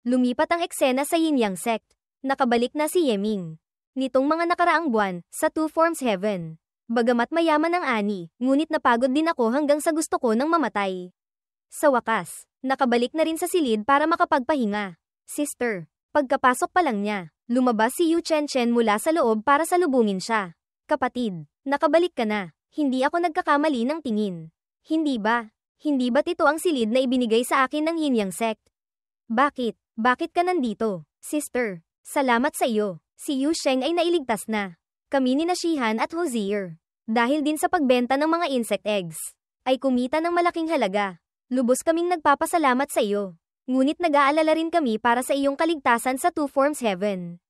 Lumipat ang eksena sa Yin Yang Sect. Nakabalik na si Yeming. Nitong mga nakaraang buwan, sa Two Forms Heaven. Bagamat mayaman ang ani, ngunit napagod din ako hanggang sa gusto ko nang mamatay. Sa wakas, nakabalik na rin sa silid para makapagpahinga. Sister, pagkapasok pa lang niya, lumabas si Yu Chen Chen mula sa loob para salubungin siya. Kapatid, nakabalik ka na. Hindi ako nagkakamali ng tingin. Hindi ba? Hindi ba't ito ang silid na ibinigay sa akin ng Yin Yang Sect? Bakit? Bakit ka nandito? Sister, salamat sa iyo. Si Yu Sheng ay nailigtas na. Kami ni Shihan at Hozier. Dahil din sa pagbenta ng mga insect eggs, ay kumita ng malaking halaga. Lubos kaming nagpapasalamat sa iyo. Ngunit nag-aalala rin kami para sa iyong kaligtasan sa Two Forms Heaven.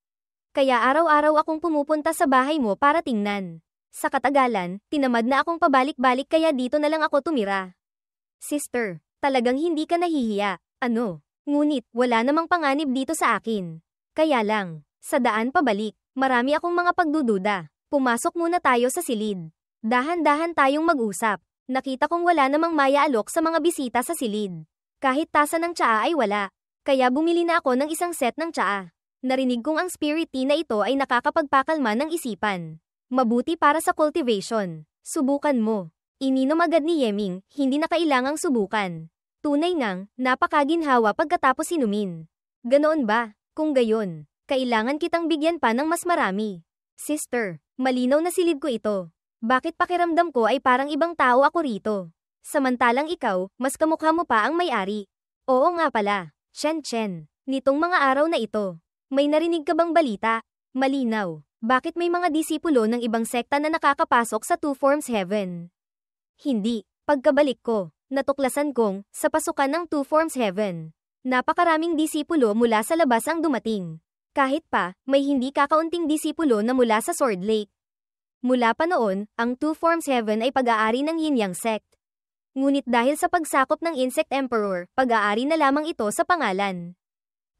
Kaya araw-araw akong pumupunta sa bahay mo para tingnan. Sa katagalan, tinamad na akong pabalik-balik kaya dito na lang ako tumira. Sister, talagang hindi ka nahihiya. Ano? Ngunit, wala namang panganib dito sa akin. Kaya lang, sa daan pabalik, marami akong mga pagdududa. Pumasok muna tayo sa silid. Dahan-dahan tayong mag-usap. Nakita kong wala namang maya-alok sa mga bisita sa silid. Kahit tasa ng tsaa ay wala. Kaya bumili na ako ng isang set ng tsaa. Narinig kong ang spirit tea na ito ay nakakapagpakalma ng isipan. Mabuti para sa cultivation. Subukan mo. Ininom agad ni Yeming, hindi na kailangang subukan. Tunay ngang, napakaginhawa pagkatapos inumin. Ganoon ba? Kung gayon, kailangan kitang bigyan pa ng mas marami. Sister, malinaw na silid ko ito. Bakit pakiramdam ko ay parang ibang tao ako rito? Samantalang ikaw, mas kamukha mo pa ang may-ari. Oo nga pala, Chen Chen. Nitong mga araw na ito, may narinig ka bang balita? Malinaw, bakit may mga disipulo ng ibang sekta na nakakapasok sa Two Forms Heaven? Hindi, pagkabalik ko, natuklasan kong, sa pasukan ng Two Forms Heaven, napakaraming disipulo mula sa labas ang dumating. Kahit pa, may hindi kakaunting disipulo na mula sa Sword Lake. Mula pa noon, ang Two Forms Heaven ay pag-aari ng Yin Yang Sect. Ngunit dahil sa pagsakop ng Insect Emperor, pag-aari na lamang ito sa pangalan.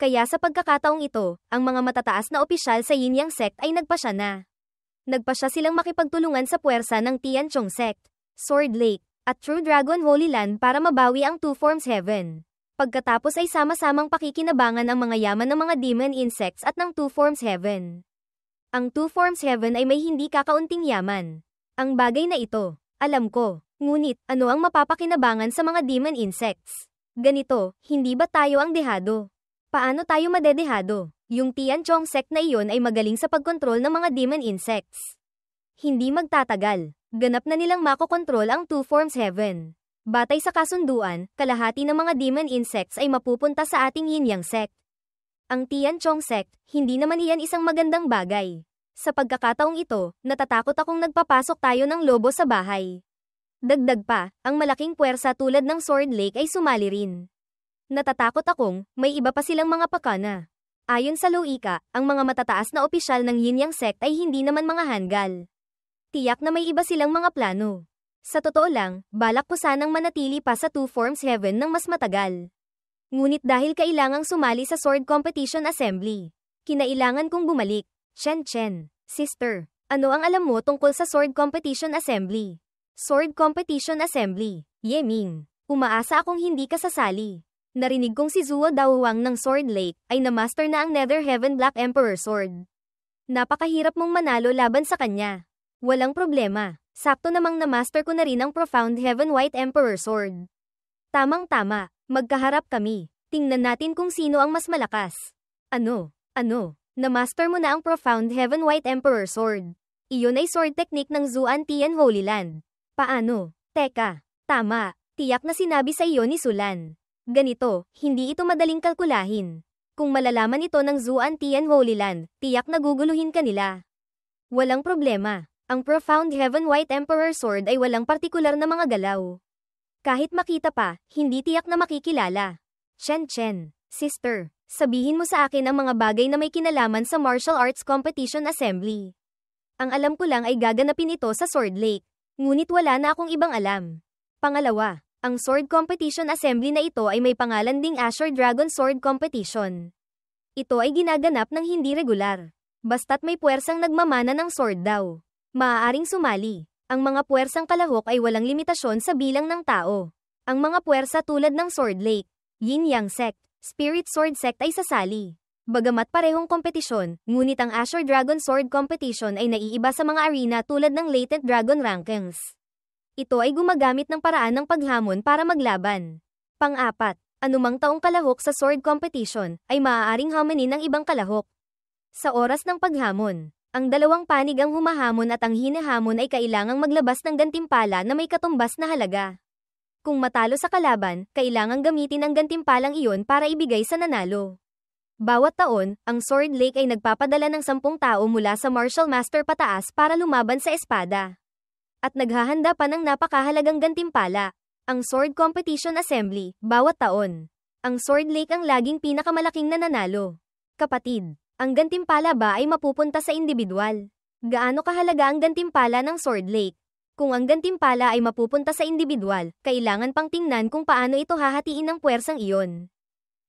Kaya sa pagkakataong ito, ang mga matataas na opisyal sa Yin Yang Sect ay nagpasya na. Nagpasya silang makipagtulungan sa puwersa ng Tianchong Sect, Sword Lake, at True Dragon Holy Land para mabawi ang Two Forms Heaven. Pagkatapos ay sama-samang pakikinabangan ang mga yaman ng mga demon insects at ng Two Forms Heaven. Ang Two Forms Heaven ay may hindi kakaunting yaman. Ang bagay na ito, alam ko. Ngunit, ano ang mapapakinabangan sa mga demon insects? Ganito, hindi ba tayo ang dehado? Paano tayo madedehado? Yung Tianchong Sect na iyon ay magaling sa pagkontrol ng mga demon insects. Hindi magtatagal. Ganap na nilang makokontrol ang Two Forms Heaven. Batay sa kasunduan, kalahati ng mga demon insects ay mapupunta sa ating Yin Yang Sect. Ang Tianchong Sect, hindi naman iyan isang magandang bagay. Sa pagkakataong ito, natatakot akong nagpapasok tayo ng lobo sa bahay. Dagdag pa, ang malaking puwersa tulad ng Sword Lake ay sumali rin. Natatakot akong, may iba pa silang mga pakana. Ayon sa Loika, ang mga matataas na opisyal ng Yin Yang Sect ay hindi naman mga hanggal. Tiyak na may iba silang mga plano. Sa totoo lang, balak ko sanang manatili pa sa Two Forms Heaven ng mas matagal. Ngunit dahil kailangang sumali sa Sword Competition Assembly, kinailangan kong bumalik. Chen Chen, sister, ano ang alam mo tungkol sa Sword Competition Assembly? Sword Competition Assembly, Yeming, umaasa akong hindi ka sasali. Narinig kong si Zuo Daowang ng Sword Lake ay na-master na ang Nether Heaven Black Emperor Sword. Napakahirap mong manalo laban sa kanya. Walang problema. Sakto namang na-master ko na rin ang Profound Heaven White Emperor Sword. Tamang-tama, magkaharap kami. Tingnan natin kung sino ang mas malakas. Ano? Na-master mo na ang Profound Heaven White Emperor Sword. Iyon ay sword technique ng Zuan Tian Holy Land. Paano? Teka, tama. Tiyak na sinabi sa iyo ni Sulan. Ganito, hindi ito madaling kalkulahin. Kung malalaman ito ng Zuan Tian Holy Land, tiyak naguguluhin ka nila. Walang problema. Ang Profound Heaven White Emperor Sword ay walang partikular na mga galaw. Kahit makita pa, hindi tiyak na makikilala. Chen Chen, sister, sabihin mo sa akin ang mga bagay na may kinalaman sa Martial Arts Competition Assembly. Ang alam ko lang ay gaganapin ito sa Sword Lake, ngunit wala na akong ibang alam. Pangalawa, ang Sword Competition Assembly na ito ay may pangalan ding Azure Dragon Sword Competition. Ito ay ginaganap ng hindi regular. Basta't may puwersang nagmamana ng sword daw, maaaring sumali. Ang mga puwersang kalahok ay walang limitasyon sa bilang ng tao. Ang mga puwersa tulad ng Sword Lake, Yin Yang Sect, Spirit Sword Sect ay sasali. Bagamat parehong kompetisyon, ngunit ang Azure Dragon Sword Competition ay naiiba sa mga arena tulad ng Latent Dragon Rankings. Ito ay gumagamit ng paraan ng paghamon para maglaban. Pang-apat, anumang taong kalahok sa sword competition ay maaaring hamanin ng ibang kalahok. Sa oras ng paghamon, ang dalawang panig ang humahamon at ang hinahamon ay kailangang maglabas ng gantimpala na may katumbas na halaga. Kung matalo sa kalaban, kailangang gamitin ang gantimpalang iyon para ibigay sa nanalo. Bawat taon, ang Sword Lake ay nagpapadala ng 10 tao mula sa Martial Master pataas para lumaban sa espada. At naghahanda pa ng napakahalagang gantimpala, ang Sword Competition Assembly, bawat taon. Ang Sword Lake ang laging pinakamalaking nananalo. Kapatid, ang gantimpala ba ay mapupunta sa individual? Gaano kahalaga ang gantimpala ng Sword Lake? Kung ang gantimpala ay mapupunta sa individual, kailangan pang tingnan kung paano ito hahatiin ng puwersang iyon.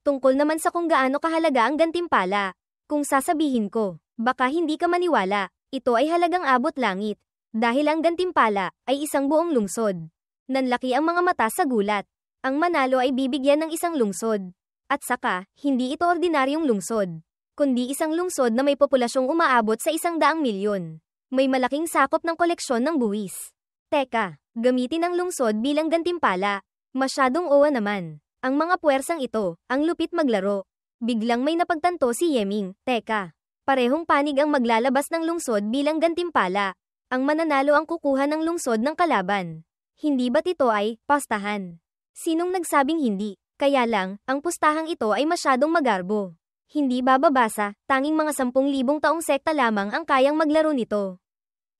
Tungkol naman sa kung gaano kahalaga ang gantimpala, kung sasabihin ko, baka hindi ka maniwala, ito ay halagang abot langit. Dahil ang gantimpala ay isang buong lungsod. Nanlaki ang mga mata sa gulat. Ang manalo ay bibigyan ng isang lungsod. At saka, hindi ito ordinaryong lungsod, kundi isang lungsod na may populasyong umaabot sa 100 milyon. May malaking sakop ng koleksyon ng buwis. Teka, gamitin ang lungsod bilang gantimpala. Masyadong owa naman. Ang mga puwersang ito, ang lupit maglaro. Biglang may napagtanto si Yeming. Teka, parehong panig ang maglalabas ng lungsod bilang gantimpala. Ang mananalo ang kukuha ng lungsod ng kalaban. Hindi ba't ito ay pustahan? Sinong nagsabing hindi? Kaya lang, ang pustahang ito ay masyadong magarbo. Hindi bababasa, tanging mga 10,000 taong sekta lamang ang kayang maglaro nito.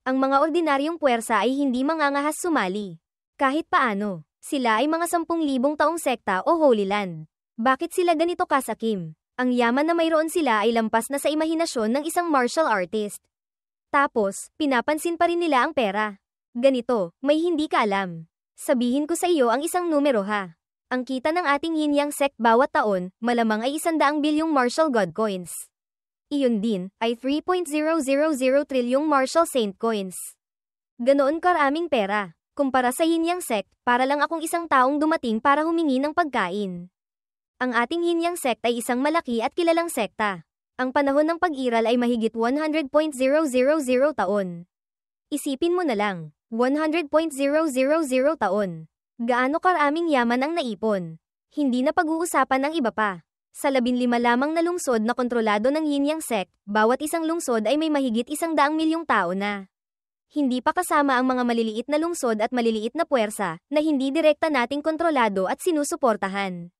Ang mga ordinaryong puwersa ay hindi mangangahas sumali. Kahit paano, sila ay mga 10,000 taong sekta o Holy Land. Bakit sila ganito kasakim? Ang yaman na mayroon sila ay lampas na sa imahinasyon ng isang martial artist. Tapos, pinapansin pa rin nila ang pera. Ganito, may hindi ka alam. Sabihin ko sa iyo ang isang numero ha. Ang kita ng ating Yin Yang Sect bawat taon, malamang ay 100 bilyong Martial God Coins. Iyon din, ay 3.000 trilyong Martial Saint Coins. Ganoon karaming pera. Kumpara sa Yin Yang Sect, para lang akong isang taong dumating para humingi ng pagkain. Ang ating Yin Yang Sect ay isang malaki at kilalang sekta. Ang panahon ng pag-iral ay mahigit 100.000 taon. Isipin mo na lang, 100.000 taon. Gaano karaming yaman ang naipon? Hindi na pag-uusapan ang iba pa. Sa 15 lamang na lungsod na kontrolado ng Yin Yang Sect, bawat isang lungsod ay may mahigit 100 milyong tao na. Hindi pa kasama ang mga maliliit na lungsod at maliliit na puwersa na hindi direkta nating kontrolado at sinusuportahan.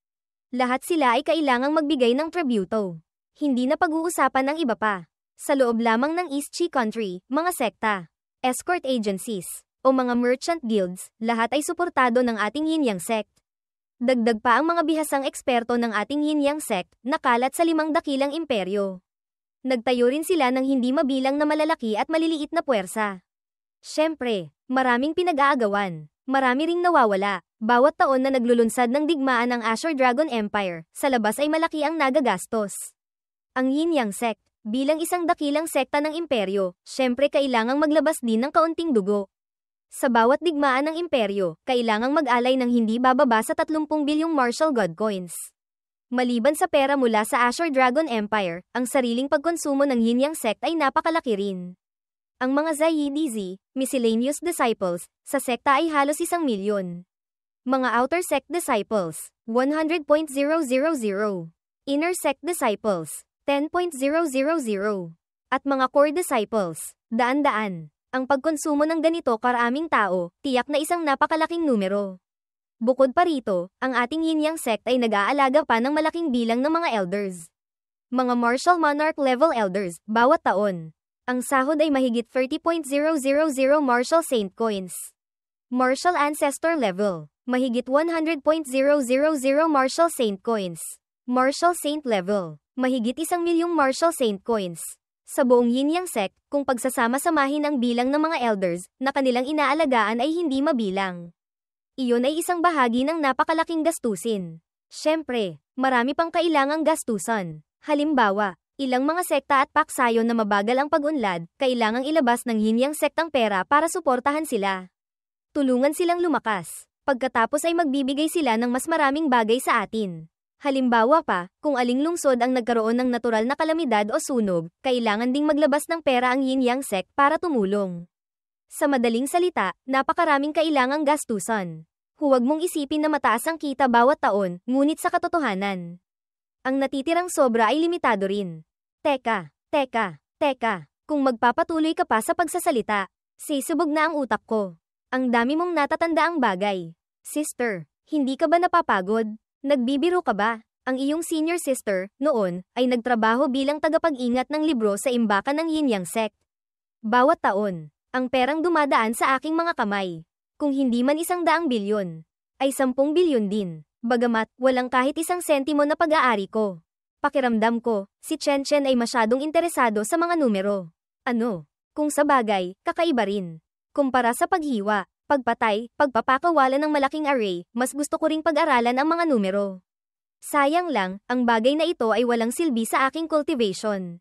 Lahat sila ay kailangang magbigay ng tributo. Hindi na pag-uusapan ang iba pa. Sa loob lamang ng East Chi Country, mga sekta, escort agencies, o mga merchant guilds, lahat ay suportado ng ating Yin Yang Sect. Dagdag pa ang mga bihasang eksperto ng ating Yin Yang Sect, nakalat sa 5 dakilang imperyo. Nagtayo rin sila ng hindi mabilang na malalaki at maliliit na puwersa. Siyempre, maraming pinag-aagawan, marami ring nawawala. Bawat taon na naglulunsad ng digmaan ng Azure Dragon Empire, sa labas ay malaki ang nagagastos. Ang Yin Yang Sect, bilang isang dakilang sekta ng imperyo, syempre kailangang maglabas din ng kaunting dugo. Sa bawat digmaan ng imperyo, kailangang mag-alay ng hindi bababa sa 30 bilyong Martial God Coins. Maliban sa pera mula sa Azure Dragon Empire, ang sariling pagkonsumo ng Yin Yang Sect ay napakalaki rin. Ang mga Zaydizi, miscellaneous disciples, sa sekta ay halos 1 milyon. Mga Outer Sect disciples, 100.000. Inner Sect disciples, 10.000. At mga core disciples, daan-daan. Ang pagkonsumo ng ganito karaming tao, tiyak na isang napakalaking numero. Bukod pa rito, ang ating Yin Yang Sect ay nag-aalaga pa ng malaking bilang ng mga elders. Mga Martial Monarch level elders, bawat taon. Ang sahod ay mahigit 30.000 Martial Saint Coins. Martial Ancestor level, mahigit 100.000 Martial Saint Coins. Martial Saint level, mahigit 1 milyong Martial Saint Coins. Sa buong Yin Yang Sect, kung pagsasama-samahin ang bilang ng mga elders na kanilang inaalagaan ay hindi mabilang. Iyon ay isang bahagi ng napakalaking gastusin. Siyempre, marami pang kailangang gastusan. Halimbawa, ilang mga sekta at paksayon na mabagal ang pag-unlad, kailangang ilabas ng Yin Yang Sect ang pera para suportahan sila. Tulungan silang lumakas. Pagkatapos ay magbibigay sila ng mas maraming bagay sa atin. Halimbawa pa, kung aling lungsod ang nagkaroon ng natural na kalamidad o sunog, kailangan ding maglabas ng pera ang yin-yang sect para tumulong. Sa madaling salita, napakaraming kailangang gastusan. Huwag mong isipin na mataas ang kita bawat taon, ngunit sa katotohanan, ang natitirang sobra ay limitado rin. Teka, kung magpapatuloy ka pa sa pagsasalita, sisubog na ang utak ko. Ang dami mong natatandaang bagay. Sister, hindi ka ba napapagod? Nagbibiro ka ba? Ang iyong senior sister, noon, ay nagtrabaho bilang tagapag-ingat ng libro sa imbakan ng yin-yang sect. Bawat taon, ang perang dumadaan sa aking mga kamay. Kung hindi man 100 bilyon, ay 10 bilyon din. Bagamat, walang kahit isang sentimo na pag-aari ko. Pakiramdam ko, si Chen Chen ay masyadong interesado sa mga numero. Ano? Kung sa bagay, kakaiba rin. Kumpara sa paghiwa, pagpatay, pagpapakawala ng malaking array, mas gusto ko ring pag-aralan ang mga numero. Sayang lang, ang bagay na ito ay walang silbi sa aking cultivation.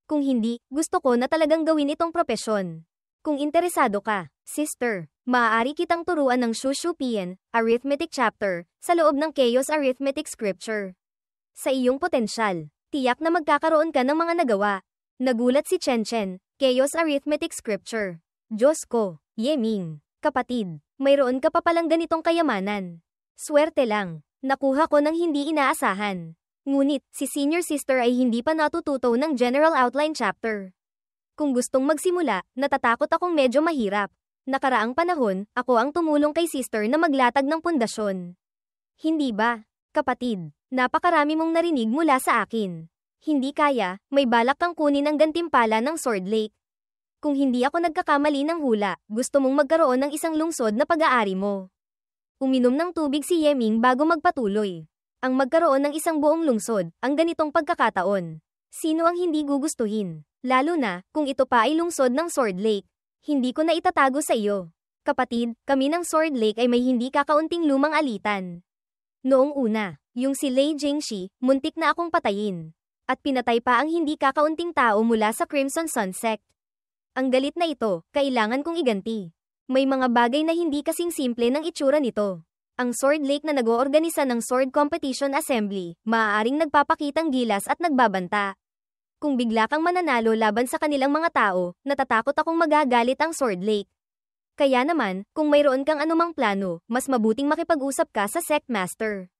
Kung hindi, gusto ko na talagang gawin itong propesyon. Kung interesado ka, sister, maaari kitang turuan ng Shushupian, Arithmetic Chapter, sa loob ng Chaos Arithmetic Scripture. Sa iyong potensyal, tiyak na magkakaroon ka ng mga nagawa. Nagulat si Chen Chen, Chaos Arithmetic Scripture. Diyos ko, Yeming. Kapatid, mayroon ka pa palang ganitong kayamanan. Swerte lang, nakuha ko ng hindi inaasahan. Ngunit, si senior sister ay hindi pa natututo ng General Outline Chapter. Kung gustong magsimula, natatakot akong medyo mahirap. Nakaraang panahon, ako ang tumulong kay sister na maglatag ng pundasyon. Hindi ba, kapatid, napakarami mong narinig mula sa akin. Hindi kaya, may balak kang kunin ang gantimpala ng Sword Lake. Kung hindi ako nagkakamali ng hula, gusto mong magkaroon ng isang lungsod na pag-aari mo. Uminom ng tubig si Yeming bago magpatuloy. Ang magkaroon ng isang buong lungsod, ang ganitong pagkakataon. Sino ang hindi gugustuhin? Lalo na, kung ito pa ay lungsod ng Sword Lake. Hindi ko na itatago sa iyo. Kapatid, kami ng Sword Lake ay may hindi kakaunting lumang alitan. Noong una, yung si Lei Jingxi, muntik na akong patayin. At pinatay pa ang hindi kakaunting tao mula sa Crimson Sun Sect. Ang galit na ito, kailangan kong iganti. May mga bagay na hindi kasing simple ng itsura nito. Ang Sword Lake na nag-oorganisa ng Sword Competition Assembly, maaaring nagpapakitang gilas at nagbabanta. Kung bigla kang mananalo laban sa kanilang mga tao, natatakot akong magagalit ang Sword Lake. Kaya naman, kung mayroon kang anumang plano, mas mabuting makipag-usap ka sa Sect Master.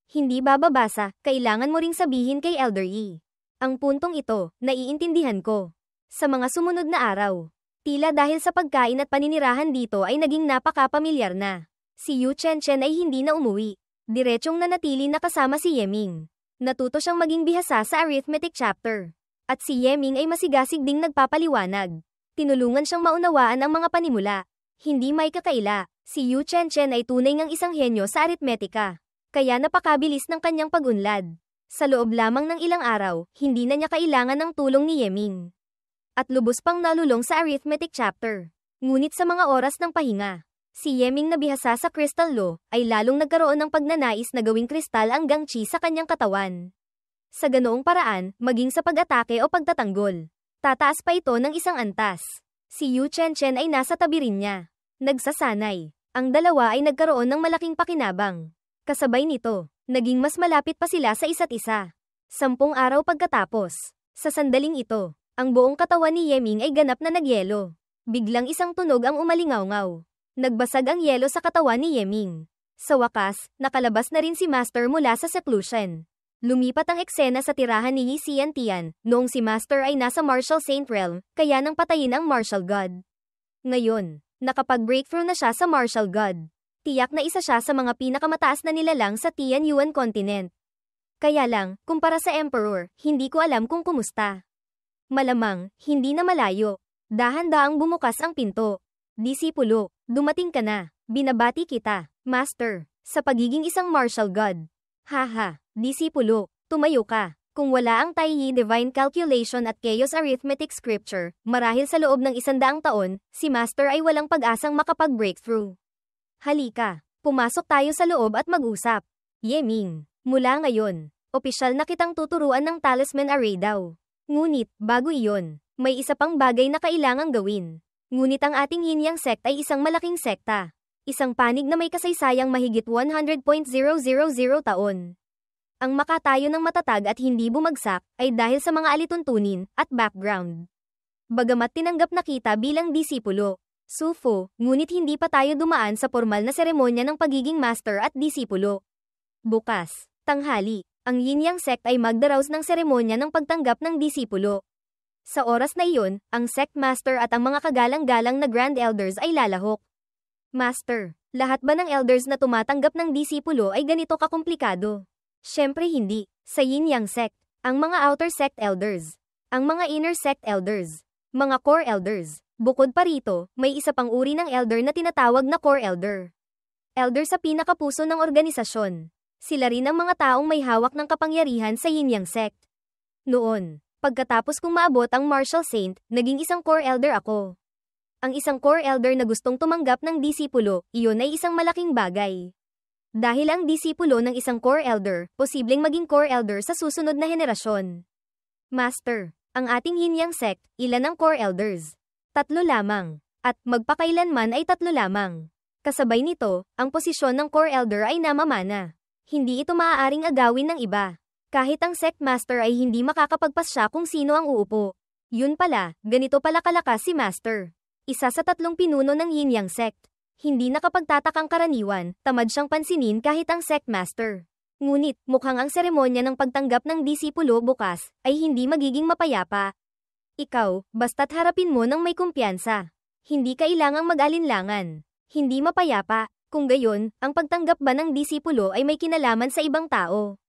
Hindi bababasa, kailangan mo ring sabihin kay Elder Yi. Ang puntong ito, naiintindihan ko. Sa mga sumunod na araw, tila dahil sa pagkain at paninirahan dito ay naging napaka-pamilyar na. Si Yu Chen Chen ay hindi na umuwi. Diretsyong nanatili na kasama si Yeming. Natuto siyang maging bihasa sa arithmetic chapter. At si Yeming ay masigasig ding nagpapaliwanag. Tinulungan siyang maunawaan ang mga panimula. Hindi may kakaila, si Yu Chen Chen ay tunay ngang isang henyo sa aritmetika. Kaya napakabilis ng kanyang pag-unlad. Sa loob lamang ng ilang araw, hindi na niya kailangan ng tulong ni Yeming. At lubos pang nalulong sa arithmetic chapter. Ngunit sa mga oras ng pahinga, si Yeming na bihasa sa Crystal Law, ay lalong nagkaroon ng pagnanais na gawing kristal ang gangchi sa kanyang katawan. Sa ganoong paraan, maging sa pag-atake o pagtatanggol, tataas pa ito ng isang antas. Si Yu Chen Chen ay nasa tabi rin niya. Nagsasanay. Ang dalawa ay nagkaroon ng malaking pakinabang. Kasabay nito, naging mas malapit pa sila sa isa't isa. 10 araw pagkatapos, sa sandaling ito, ang buong katawan ni Yeming ay ganap na nagyelo. Biglang isang tunog ang umalingaw-ngaw. Nagbasag ang yelo sa katawan ni Yeming. Sa wakas, nakalabas na rin si Master mula sa seclusion. Lumipat ang eksena sa tirahan ni Yi Xiantian, noong si Master ay nasa Martial Saint Realm, kaya nang patayin ang Martial God. Ngayon, nakapag-breakthrough na siya sa Martial God. Tiyak na isa siya sa mga pinakamataas na nilalang sa Tianyuan Continent. Kaya lang, kumpara sa Emperor, hindi ko alam kung kumusta. Malamang, hindi na malayo. Dahan-daang bumukas ang pinto. Disipulo, dumating ka na. Binabati kita, Master, sa pagiging isang martial god. Haha, disipulo, tumayo ka. Kung wala ang Taiyi Divine Calculation at Chaos Arithmetic Scripture, marahil sa loob ng 100 taon, si Master ay walang pag-asang makapag-breakthrough. Halika, pumasok tayo sa loob at mag-usap. Yeming, mula ngayon, opisyal na kitang tuturuan ng Talisman Array daw. Ngunit, bago iyon, may isa pang bagay na kailangang gawin. Ngunit ang ating yin-yang sect ay isang malaking sekta. Isang panig na may kasaysayang mahigit 100.000 taon. Ang makatayo ng matatag at hindi bumagsak ay dahil sa mga alituntunin at background. Bagamat tinanggap na kita bilang disipulo, Sufu, ngunit hindi pa tayo dumaan sa formal na seremonya ng pagiging master at disipulo. Bukas, tanghali, ang Yin Yang sect ay magdaraos ng seremonya ng pagtanggap ng disipulo. Sa oras na iyon, ang sect master at ang mga kagalang-galang na grand elders ay lalahok. Master, lahat ba ng elders na tumatanggap ng disipulo ay ganito kakomplikado? Syempre hindi. Sa Yin Yang sect, ang mga outer sect elders, ang mga inner sect elders, mga core elders. Bukod pa rito, may isa pang uri ng elder na tinatawag na core elder. Elder sa pinakapuso ng organisasyon. Sila rin ang mga taong may hawak ng kapangyarihan sa Yin Yang sect. Noon, pagkatapos kong maabot ang Martial Saint, naging isang core elder ako. Ang isang core elder na gustong tumanggap ng disipulo, iyon ay isang malaking bagay. Dahil ang disipulo ng isang core elder, posibleng maging core elder sa susunod na henerasyon. Master, ang ating Yin Yang sect, ilan ang core elders? 3 lamang. At magpakailanman ay 3 lamang. Kasabay nito, ang posisyon ng core elder ay namamana. Hindi ito maaaring agawin ng iba. Kahit ang sect master ay hindi makakapagpasya kung sino ang uupo. Yun pala, ganito pala kalakas si master. Isa sa 3 pinuno ng Yin Yang sect. Hindi nakapagtatakang karaniwan, tamad siyang pansinin kahit ang sect master. Ngunit, mukhang ang seremonya ng pagtanggap ng disipulo bukas, ay hindi magiging mapayapa. Ikaw, basta't harapin mo ng may kumpiyansa. Hindi kailangang mag-alinlangan. Hindi mapayapa. Kung gayon, ang pagtanggap ba ng disipulo ay may kinalaman sa ibang tao?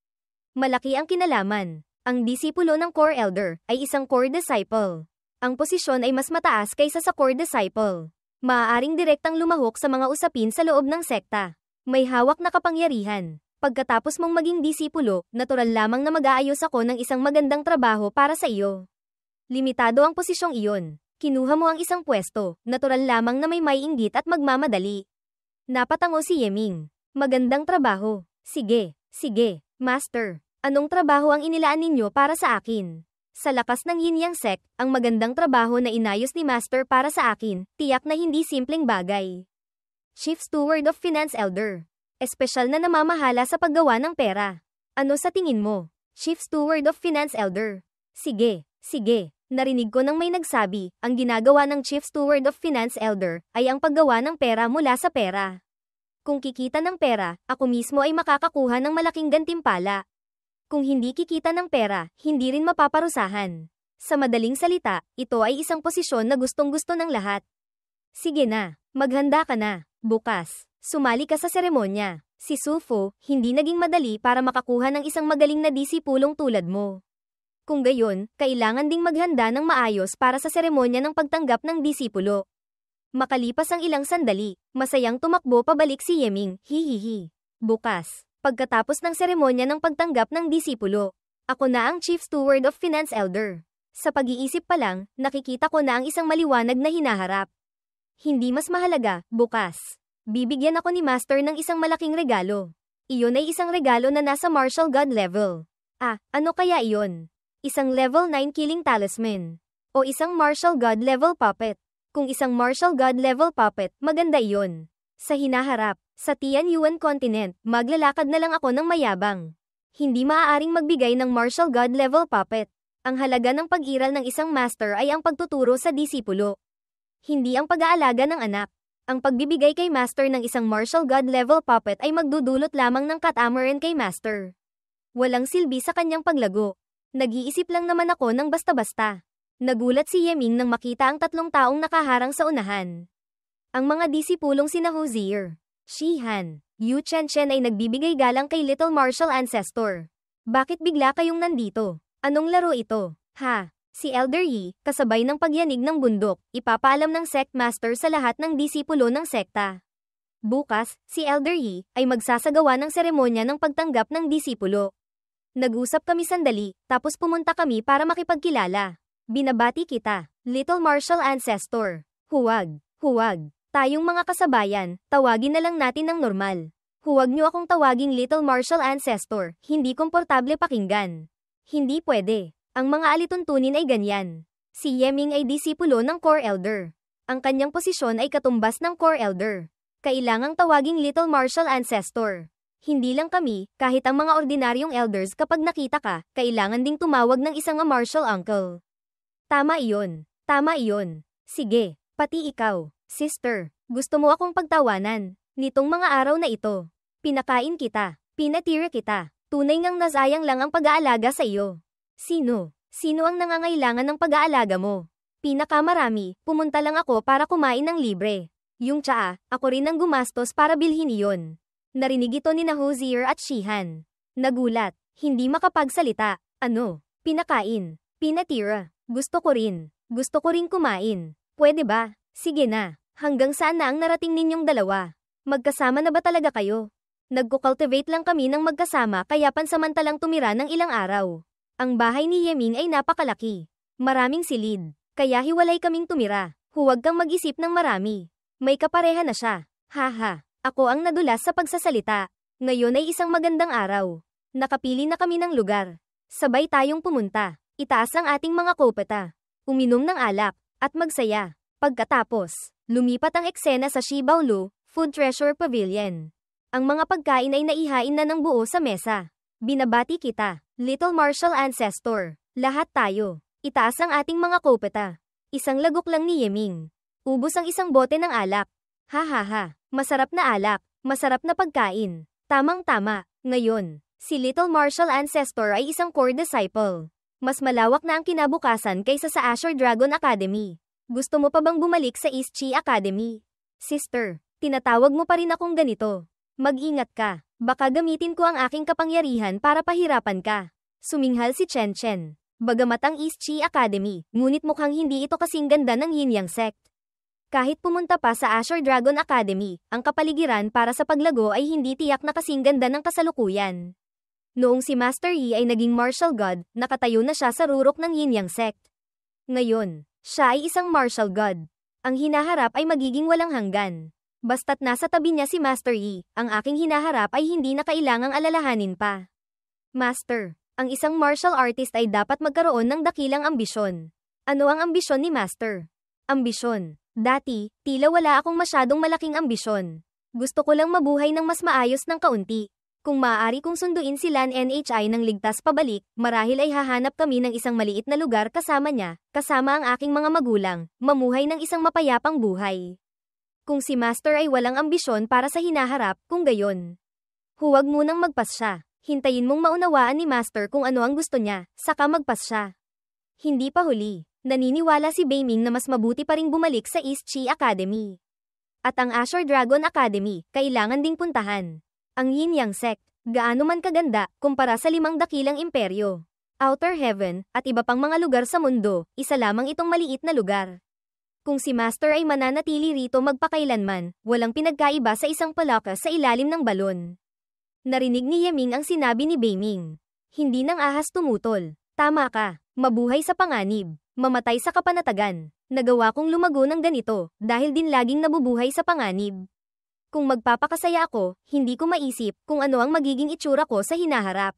Malaki ang kinalaman. Ang disipulo ng core elder ay isang core disciple. Ang posisyon ay mas mataas kaysa sa core disciple. Maaaring direktang lumahok sa mga usapin sa loob ng sekta. May hawak na kapangyarihan. Pagkatapos mong maging disipulo, natural lamang na mag-aayos ako ng isang magandang trabaho para sa iyo. Limitado ang posisyong iyon. Kinuha mo ang isang pwesto, natural lamang na may inggit at magmamadali. Napatango si Yeming. Magandang trabaho. Sige, master. Anong trabaho ang inilaan ninyo para sa akin? Sa lakas ng Yin Yang sect, ang magandang trabaho na inayos ni master para sa akin, tiyak na hindi simpleng bagay. Chief Steward of Finance Elder. Espesyal na namamahala sa paggawa ng pera. Ano sa tingin mo? Chief Steward of Finance Elder. Sige. Narinig ko nang may nagsabi, ang ginagawa ng Chief Steward of Finance Elder ay ang paggawa ng pera mula sa pera. Kung kikita ng pera, ako mismo ay makakakuha ng malaking gantimpala. Kung hindi kikita ng pera, hindi rin mapaparusahan. Sa madaling salita, ito ay isang posisyon na gustong-gusto ng lahat. Sige na, maghanda ka na. Bukas, sumali ka sa seremonya. Si Sufu, hindi naging madali para makakuha ng isang magaling na disipulong tulad mo. Kung gayon, kailangan ding maghanda ng maayos para sa seremonya ng pagtanggap ng disipulo. Makalipas ang ilang sandali, masayang tumakbo pabalik si Yeming, hihihi. Bukas, pagkatapos ng seremonya ng pagtanggap ng disipulo, ako na ang Chief Steward of Finance Elder. Sa pag-iisip pa lang, nakikita ko na ang isang maliwanag na hinaharap. Hindi mas mahalaga, bukas. Bibigyan ako ni Master ng isang malaking regalo. Iyon ay isang regalo na nasa martial god level. Ano kaya iyon? Isang level 9 killing talisman. O isang martial god level puppet. Kung isang martial god level puppet, maganda iyon. Sa hinaharap, sa Tianyuan continent, maglalakad na lang ako ng mayabang. Hindi maaaring magbigay ng martial god level puppet. Ang halaga ng pag-iral ng isang master ay ang pagtuturo sa disipulo. Hindi ang pag-aalaga ng anak. Ang pagbibigay kay master ng isang martial god level puppet ay magdudulot lamang ng katamaran kay master. Walang silbi sa kanyang paglago. Nag-iisip lang naman ako ng basta-basta. Nagulat si Yeming nang makita ang 3 taong nakaharang sa unahan. Ang mga disipulong sina Hozier, Shihan, Yu Chen ay nagbibigay galang kay Little Martial Ancestor. Bakit bigla kayong nandito? Anong laro ito? Si Elder Yi, kasabay ng pagyanig ng bundok, ipapaalam ng sect master sa lahat ng disipulo ng sekta. Bukas, si Elder Yi ay magsasagawa ng seremonya ng pagtanggap ng disipulo. Nag-usap kami sandali, tapos pumunta kami para makipagkilala. Binabati kita, Little Martial Ancestor. Huwag. Tayong mga kasabayan, tawagin na lang natin ng normal. Huwag niyo akong tawaging Little Martial Ancestor, hindi komportable pakinggan. Hindi pwede. Ang mga alituntunin ay ganyan. Si Yeming ay disipulo ng core elder. Ang kanyang posisyon ay katumbas ng core elder. Kailangang tawaging Little Martial Ancestor. Hindi lang kami, kahit ang mga ordinaryong elders kapag nakita ka, kailangan ding tumawag ng isang martial uncle. Tama iyon. Tama iyon. Sige, pati ikaw, sister. Gusto mo akong pagtawanan. Nitong mga araw na ito, pinakain kita, pinatira kita. Tunay ngang nasayang lang ang pag-aalaga sa iyo. Sino? Sino ang nangangailangan ng pag-aalaga mo? Pinakamarami, pumunta lang ako para kumain ng libre. Yung tsaa, ako rin ang gumastos para bilhin iyon. Narinig ito ni Hozier at Shihan. Nagulat, hindi makapagsalita. Ano? Pinakain, pinatira. Gusto ko rin kumain. Pwede ba? Sige na. Hanggang saan na ang narating ninyong dalawa? Magkasama na ba talaga kayo? Nagko-cultivate lang kami ng magkasama kaya pansamantalang tumira ng ilang araw. Ang bahay ni Yeming ay napakalaki. Maraming silid. Kaya hiwalay kaming tumira. Huwag kang mag-isip ng marami. May kapareha na siya. Haha. Ako ang nadulas sa pagsasalita. Ngayon ay isang magandang araw. Nakapili na kami ng lugar. Sabay tayong pumunta. Itaas ang ating mga kopeta. Uminom ng alak. At magsaya. Pagkatapos, lumipat ang eksena sa Shibaulu, Food Treasure Pavilion. Ang mga pagkain ay naihain na ng buo sa mesa. Binabati kita, Little Martial Ancestor. Lahat tayo. Itaas ang ating mga kopeta. Isang lagok lang ni Yeming. Ubos ang isang bote ng alak. Hahaha. Masarap na alak, masarap na pagkain. Tamang-tama. Ngayon, si Little Martial Ancestor ay isang core disciple. Mas malawak na ang kinabukasan kaysa sa Azure Dragon Academy. Gusto mo pa bang bumalik sa East Chi Academy? Sister, tinatawag mo pa rin akong ganito. Mag-ingat ka. Baka gamitin ko ang aking kapangyarihan para pahirapan ka. Suminghal si Chen Chen. Bagamat ang East Chi Academy, ngunit mukhang hindi ito kasing ganda ng Yin Yang Sect. Kahit pumunta pa sa Azure Dragon Academy, ang kapaligiran para sa paglago ay hindi tiyak na kasing ganda ng kasalukuyan. Noong si Master Yi ay naging martial god, nakatayo na siya sa rurok ng Yin Yang Sect. Ngayon, siya ay isang martial god. Ang hinaharap ay magiging walang hanggan. Basta't nasa tabi niya si Master Yi, ang aking hinaharap ay hindi na kailangang alalahanin pa. Master, ang isang martial artist ay dapat magkaroon ng dakilang ambisyon. Ano ang ambisyon ni Master? Ambisyon. Dati, tila wala akong masyadong malaking ambisyon. Gusto ko lang mabuhay ng mas maayos ng kaunti. Kung maaari kong sunduin si Lan NHI ng ligtas pabalik, marahil ay hahanap kami ng isang maliit na lugar kasama niya, kasama ang aking mga magulang, mamuhay ng isang mapayapang buhay. Kung si Master ay walang ambisyon para sa hinaharap, kung gayon, huwag munang magpas siya. Hintayin mong maunawaan ni Master kung ano ang gusto niya, saka magpas siya. Hindi pa huli. Naniniwala si Beiming na mas mabuti pa ring bumalik sa East Chi Academy. At ang Azure Dragon Academy, kailangan ding puntahan. Ang Yin Yang Sect, gaano man kaganda, kumpara sa 5 dakilang imperyo. Outer Heaven, at iba pang mga lugar sa mundo, isa lamang itong maliit na lugar. Kung si Master ay mananatili rito magpakailanman, walang pinagkaiba sa isang palaka sa ilalim ng balon. Narinig ni Yeming ang sinabi ni Beiming. Hindi nang ahas tumutol. Tama ka, mabuhay sa panganib. Mamatay sa kapanatagan. Nagawa kong lumago ng ganito, dahil din laging nabubuhay sa panganib. Kung magpapakasaya ako, hindi ko maisip kung ano ang magiging itsura ko sa hinaharap.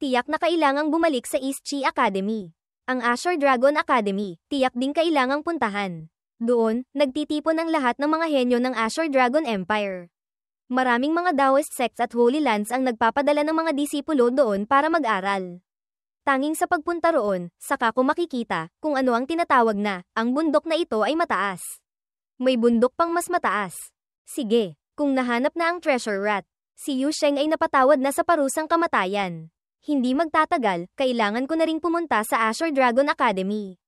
Tiyak na kailangang bumalik sa East Chi Academy. Ang Azure Dragon Academy, tiyak din kailangang puntahan. Doon, nagtitipon ang lahat ng mga henyo ng Azure Dragon Empire. Maraming mga Taoist sects at Holy Lands ang nagpapadala ng mga disipulo doon para mag-aral. Tanging sa pagpunta roon, saka ko makikita kung ano ang tinatawag na, ang bundok na ito ay mataas. May bundok pang mas mataas. Sige, kung nahanap na ang treasure rat, si Yu Sheng ay napatawad na sa parusang kamatayan. Hindi magtatagal, kailangan ko na ring pumunta sa Azure Dragon Academy.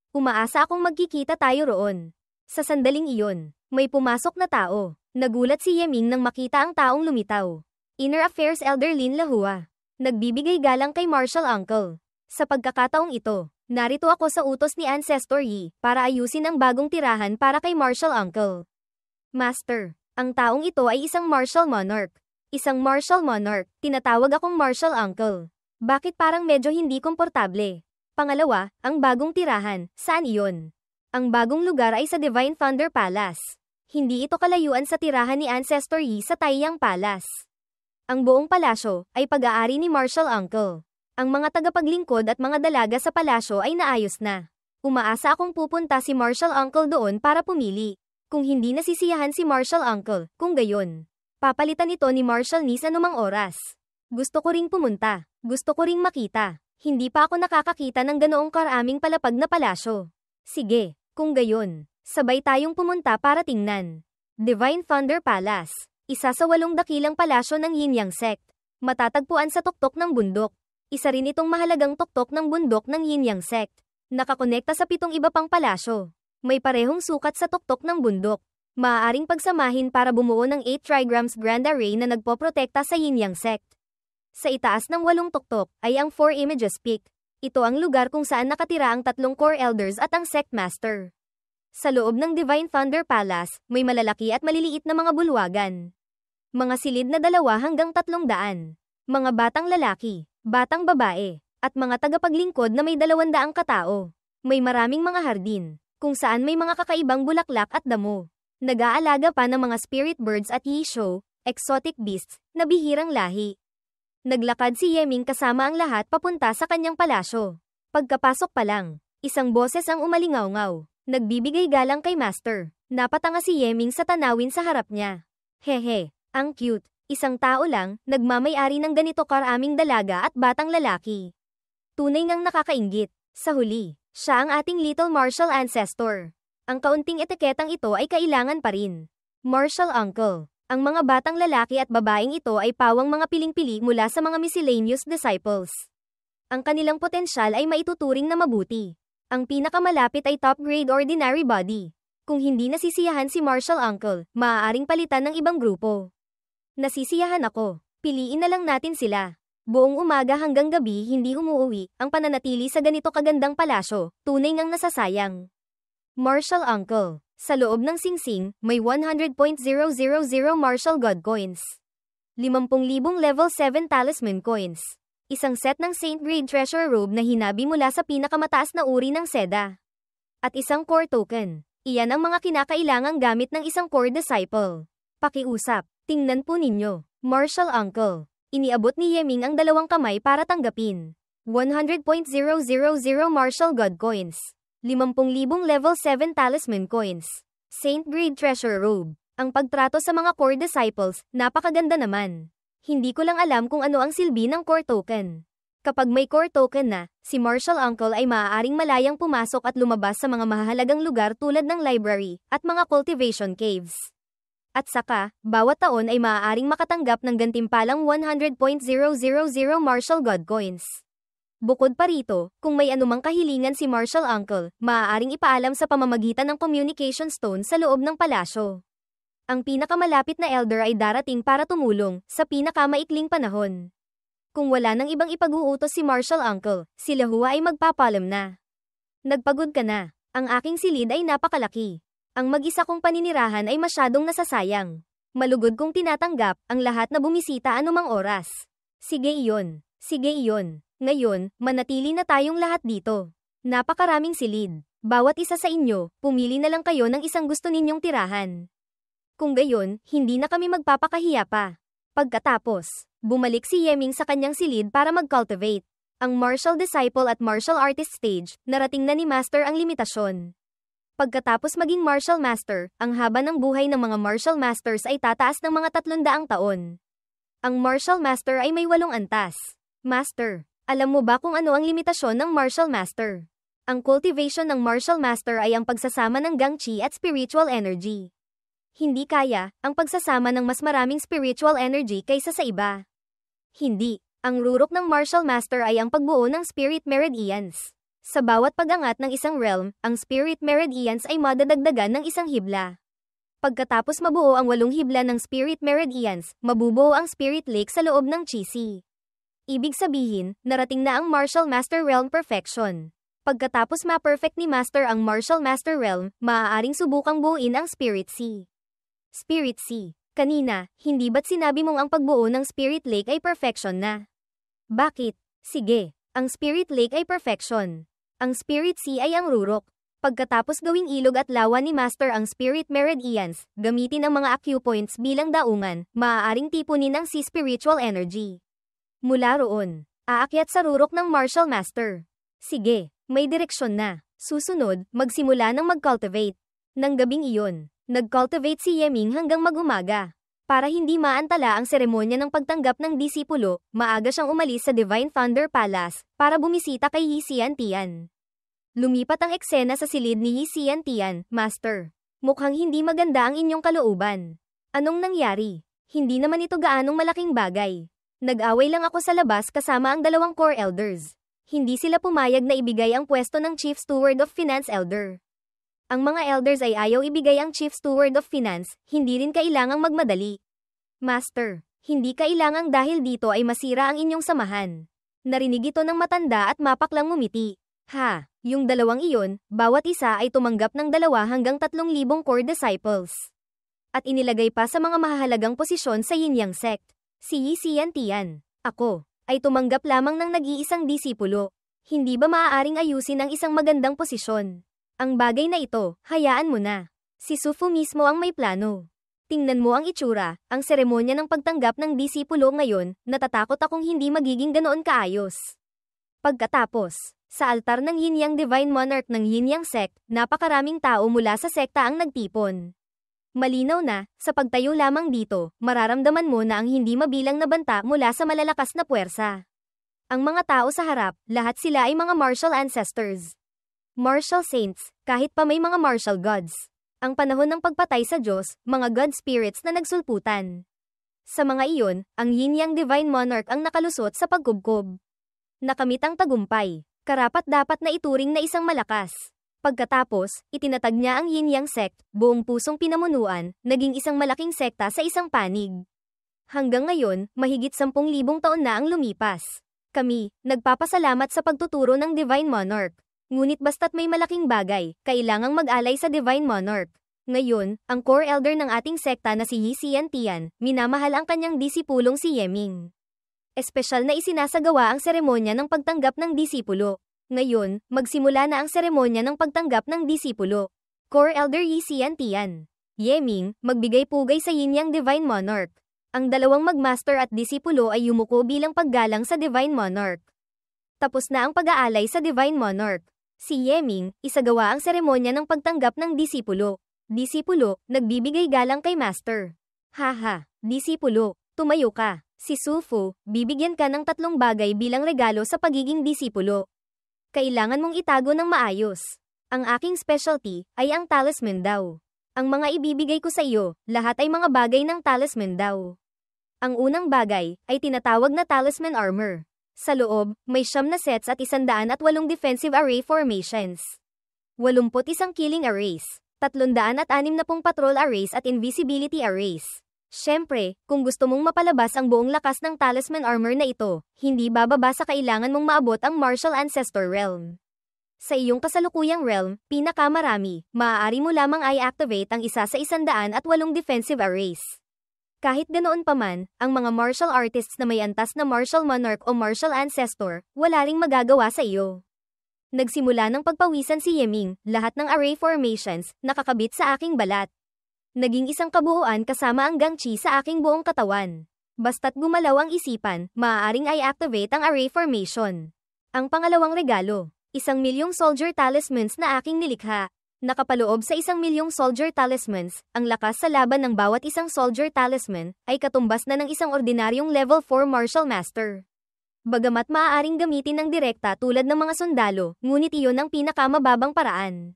Umaasa akong magkikita tayo roon. Sa sandaling iyon, may pumasok na tao. Nagulat si Yeming nang makita ang taong lumitaw. Inner Affairs Elder Lin Lahua. Nagbibigay galang kay Martial Uncle. Sa pagkakataong ito, narito ako sa utos ni Ancestor Yi para ayusin ang bagong tirahan para kay Martial Uncle. Master, ang taong ito ay isang Martial Monarch. Isang Martial Monarch, tinatawag akong Martial Uncle. Bakit parang medyo hindi komportable? Pangalawa, ang bagong tirahan, saan iyon? Ang bagong lugar ay sa Divine Thunder Palace. Hindi ito kalayuan sa tirahan ni Ancestor Yi sa Taiyang Palace. Ang buong palasyo ay pag-aari ni Martial Uncle. Ang mga tagapaglingkod at mga dalaga sa palasyo ay naayos na. Umaasa akong pupunta si Martial Uncle doon para pumili. Kung hindi nasisiyahan si Martial Uncle, kung gayon, Papalitan ito ni Marshall Nis anumang oras. Gusto ko ring pumunta. Gusto ko ring makita. Hindi pa ako nakakakita ng ganoong karaming palapag na palasyo. Sige, kung gayon, sabay tayong pumunta para tingnan. Divine Thunder Palace. Isa sa 8 dakilang palasyo ng Yin Yang Sect. Matatagpuan sa tuktok ng bundok. Isa rin itong mahalagang tuktok ng bundok ng Yin Yang Sect. Nakakonekta sa 7 iba pang palasyo. May parehong sukat sa tuktok ng bundok. Maaaring pagsamahin para bumuo ng 8 trigrams Grand Array na nagpoprotekta sa Yin Yang Sect. Sa itaas ng 8 tuktok ay ang 4 Images Peak. Ito ang lugar kung saan nakatira ang 3 Core Elders at ang Sect Master. Sa loob ng Divine Thunder Palace, may malalaki at maliliit na mga bulwagan. Mga silid na 2 hanggang 300. Mga batang lalaki, batang babae, at mga tagapaglingkod na may 200 katao. May maraming mga hardin, kung saan may mga kakaibang bulaklak at damo. Nag-aalaga pa ng mga spirit birds at yisho, exotic beasts, na bihirang lahi. Naglakad si Yeming kasama ang lahat papunta sa kanyang palasyo. Pagkapasok pa lang, isang boses ang umalingaw-ngaw. Nagbibigay galang kay Master. Napatanga si Yeming sa tanawin sa harap niya. Hehe, ang cute. Isang tao lang, nagmamay-ari ng ganito karaming dalaga at batang lalaki. Tunay ngang nakakainggit. Sa huli, siya ang ating little martial ancestor. Ang kaunting etiketang ito ay kailangan pa rin. Martial Uncle. Ang mga batang lalaki at babaeng ito ay pawang mga piling-pili mula sa mga miscellaneous disciples. Ang kanilang potensyal ay maituturing na mabuti. Ang pinakamalapit ay top-grade ordinary body. Kung hindi nasisiyahan si Martial Uncle, maaaring palitan ng ibang grupo. Nasisiyahan ako. Piliin na lang natin sila. Buong umaga hanggang gabi hindi umuuwi, ang pananatili sa ganito kagandang palasyo, tunay ngang nasasayang. Martial Uncle. Sa loob ng singsing, may 100.000 Martial God Coins. 50,000 level 7 Talisman Coins. Isang set ng Saint Grade Treasure Robe na hinabi mula sa pinakamataas na uri ng seda. At isang Core Token. Iyan ang mga kinakailangang gamit ng isang Core Disciple. Pakiusap. Tingnan po ninyo. Martial Uncle. Iniabot ni Yeming ang 2 kamay para tanggapin. 100.000 Martial God Coins. 50,000 level 7 Talisman Coins. Saint Grade Treasure Robe. Ang pagtrato sa mga Core Disciples, napakaganda naman. Hindi ko lang alam kung ano ang silbi ng Core Token. Kapag may Core Token na, si Martial Uncle ay maaaring malayang pumasok at lumabas sa mga mahalagang lugar tulad ng library, at mga cultivation caves. At saka, bawat taon ay maaaring makatanggap ng gantimpalang 100.000 Martial God Coins. Bukod pa rito, kung may anumang kahilingan si Martial Uncle, maaaring ipaalam sa pamamagitan ng Communication Stone sa loob ng palasyo. Ang pinakamalapit na elder ay darating para tumulong sa pinakamaikling panahon. Kung wala nang ibang ipag-uutos si Martial Uncle, sila huwa ay magpapalam na. Nagpagod ka na. Ang aking silid ay napakalaki. Ang mag-isa kong paninirahan ay masyadong nasasayang. Malugod kong tinatanggap ang lahat na bumisita anumang oras. Sige iyon. Sige iyon. Ngayon, manatili na tayong lahat dito. Napakaraming silid. Bawat isa sa inyo, pumili na lang kayo ng isang gusto ninyong tirahan. Kung gayon, hindi na kami magpapakahiya pa. Pagkatapos, bumalik si Yeming sa kanyang silid para mag-cultivate. Ang Martial Disciple at Martial Artist stage, narating na ni Master ang limitasyon. Pagkatapos maging Martial Master, ang haba ng buhay ng mga Martial Masters ay tataas ng mga 300 taon. Ang Martial Master ay may 8 antas. Master. Alam mo ba kung ano ang limitasyon ng Martial Master? Ang cultivation ng Martial Master ay ang pagsasama ng Gangchi at spiritual energy. Hindi kaya ang pagsasama ng mas maraming spiritual energy kaysa sa iba. Hindi. Ang rurok ng Martial Master ay ang pagbuo ng Spirit Meridians. Sa bawat pag-angat ng isang realm, ang Spirit Meridians ay madadagdagan ng isang hibla. Pagkatapos mabuo ang 8 hibla ng Spirit Meridians, mabubuo ang Spirit Lake sa loob ng Chi. Ibig sabihin, narating na ang Martial Master Realm Perfection. Pagkatapos ma-perfect ni Master ang Martial Master Realm, maaaring subukang buuin ang Spirit Sea. Spirit Sea. Kanina, hindi ba't sinabi mong ang pagbuo ng Spirit Lake ay perfection na? Bakit? Sige, ang Spirit Lake ay perfection. Ang Spirit Sea ay ang rurok. Pagkatapos gawing ilog at lawa ni Master ang Spirit Meridians, gamitin ang mga acupoints bilang daungan, maaaring tipunin ang Sea Spiritual Energy. Mula roon, aakyat sa rurok ng Martial Master. Sige, may direksyon na. Susunod, magsimula ng mag-cultivate. Nang gabing iyon, nag-cultivate si Yeming hanggang mag-umaga. Para hindi maantala ang seremonya ng pagtanggap ng disipulo, maaga siyang umalis sa Divine Thunder Palace para bumisita kay Yi Xiantian. Lumipat ang eksena sa silid ni Yi Xiantian, Master. Mukhang hindi maganda ang inyong kalooban. Anong nangyari? Hindi naman ito gaanong malaking bagay. Nag-away lang ako sa labas kasama ang dalawang core elders. Hindi sila pumayag na ibigay ang pwesto ng Chief Steward of Finance Elder. Ang mga elders ay ayaw ibigay ang Chief Steward of Finance, hindi rin kailangang magmadali. Master, hindi kailangang dahil dito ay masira ang inyong samahan. Narinig ito ng matanda at mapaklang ngumiti. Ha, yung dalawang iyon, bawat isa ay tumanggap ng 2 hanggang 3,000 core disciples. At inilagay pa sa mga mahahalagang posisyon sa Yin Yang sect. Si Yi Xiantian, ako, ay tumanggap lamang ng nag-iisang disipulo. Hindi ba maaaring ayusin ang isang magandang posisyon? Ang bagay na ito, hayaan mo na. Si Sufu mismo ang may plano. Tingnan mo ang itsura, ang seremonya ng pagtanggap ng disipulo ngayon, natatakot akong hindi magiging ganoon kaayos. Pagkatapos, sa altar ng Yin Yang Divine Monarch ng Yin Yang sect, napakaraming tao mula sa sekta ang nagtipon. Malinaw na, sa pagtayo lamang dito, mararamdaman mo na ang hindi mabilang na banta mula sa malalakas na puwersa. Ang mga tao sa harap, lahat sila ay mga martial ancestors. Martial saints, kahit pa may mga martial gods. Ang panahon ng pagpatay sa Diyos, mga god spirits na nagsulputan. Sa mga iyon, ang Yin Yang Divine Monarch ang nakalusot sa pagkubkob. Nakamit ang tagumpay, karapat-dapat na ituring na isang malakas. Pagkatapos, itinatag niya ang Yin Yang sect, buong pusong pinamunuan, naging isang malaking sekta sa isang panig. Hanggang ngayon, mahigit 10,000 taon na ang lumipas. Kami, nagpapasalamat sa pagtuturo ng Divine Monarch. Ngunit basta't may malaking bagay, kailangang mag-alay sa Divine Monarch. Ngayon, ang core elder ng ating sekta na si Yi Xiantian, minamahal ang kanyang disipulong si Yeming. Espesyal na isinasagawa ang seremonya ng pagtanggap ng disipulo. Ngayon, magsimula na ang seremonya ng pagtanggap ng disipulo. Core elder Yi Xiantian. Yeming, magbigay pugay sa Yin Yang Divine Monarch. Ang dalawang magmaster at disipulo ay yumuko bilang paggalang sa Divine Monarch. Tapos na ang pag-aalay sa Divine Monarch. Si Yeming, isagawa ang seremonya ng pagtanggap ng disipulo. Disipulo, nagbibigay galang kay Master. Haha, disipulo, tumayo ka. Si Sufu, bibigyan ka ng 3 bagay bilang regalo sa pagiging disipulo. Kailangan mong itago ng maayos. Ang aking specialty ay ang talisman daw. Ang mga ibibigay ko sa iyo, lahat ay mga bagay ng talisman daw. Ang unang bagay ay tinatawag na talisman armor. Sa loob, may 9 na sets at 108 defensive array formations. 81 killing arrays, 360 patrol arrays at invisibility arrays. Siyempre, kung gusto mong mapalabas ang buong lakas ng talisman armor na ito, hindi bababa sa kailangan mong maabot ang martial ancestor realm. Sa iyong kasalukuyang realm, pinakamarami, maaari mo lamang i-activate ang isa sa 108 defensive arrays. Kahit ganoon pa man, ang mga martial artists na may antas na martial monarch o martial ancestor, wala ring magagawa sa iyo. Nagsimula ng pagpawisan si Yeming, lahat ng array formations, nakakabit sa aking balat. Naging isang kabuuan kasama ang gangchi sa aking buong katawan. Basta't gumalaw ang isipan, maaaring i-activate ang array formation. Ang pangalawang regalo, 1,000,000 soldier talismans na aking nilikha. Nakapaloob sa 1,000,000 soldier talismans, ang lakas sa laban ng bawat isang soldier talisman, ay katumbas na ng isang ordinaryong level 4 martial master. Bagamat maaaring gamitin ng direkta tulad ng mga sundalo, ngunit iyon ang pinakamababang paraan.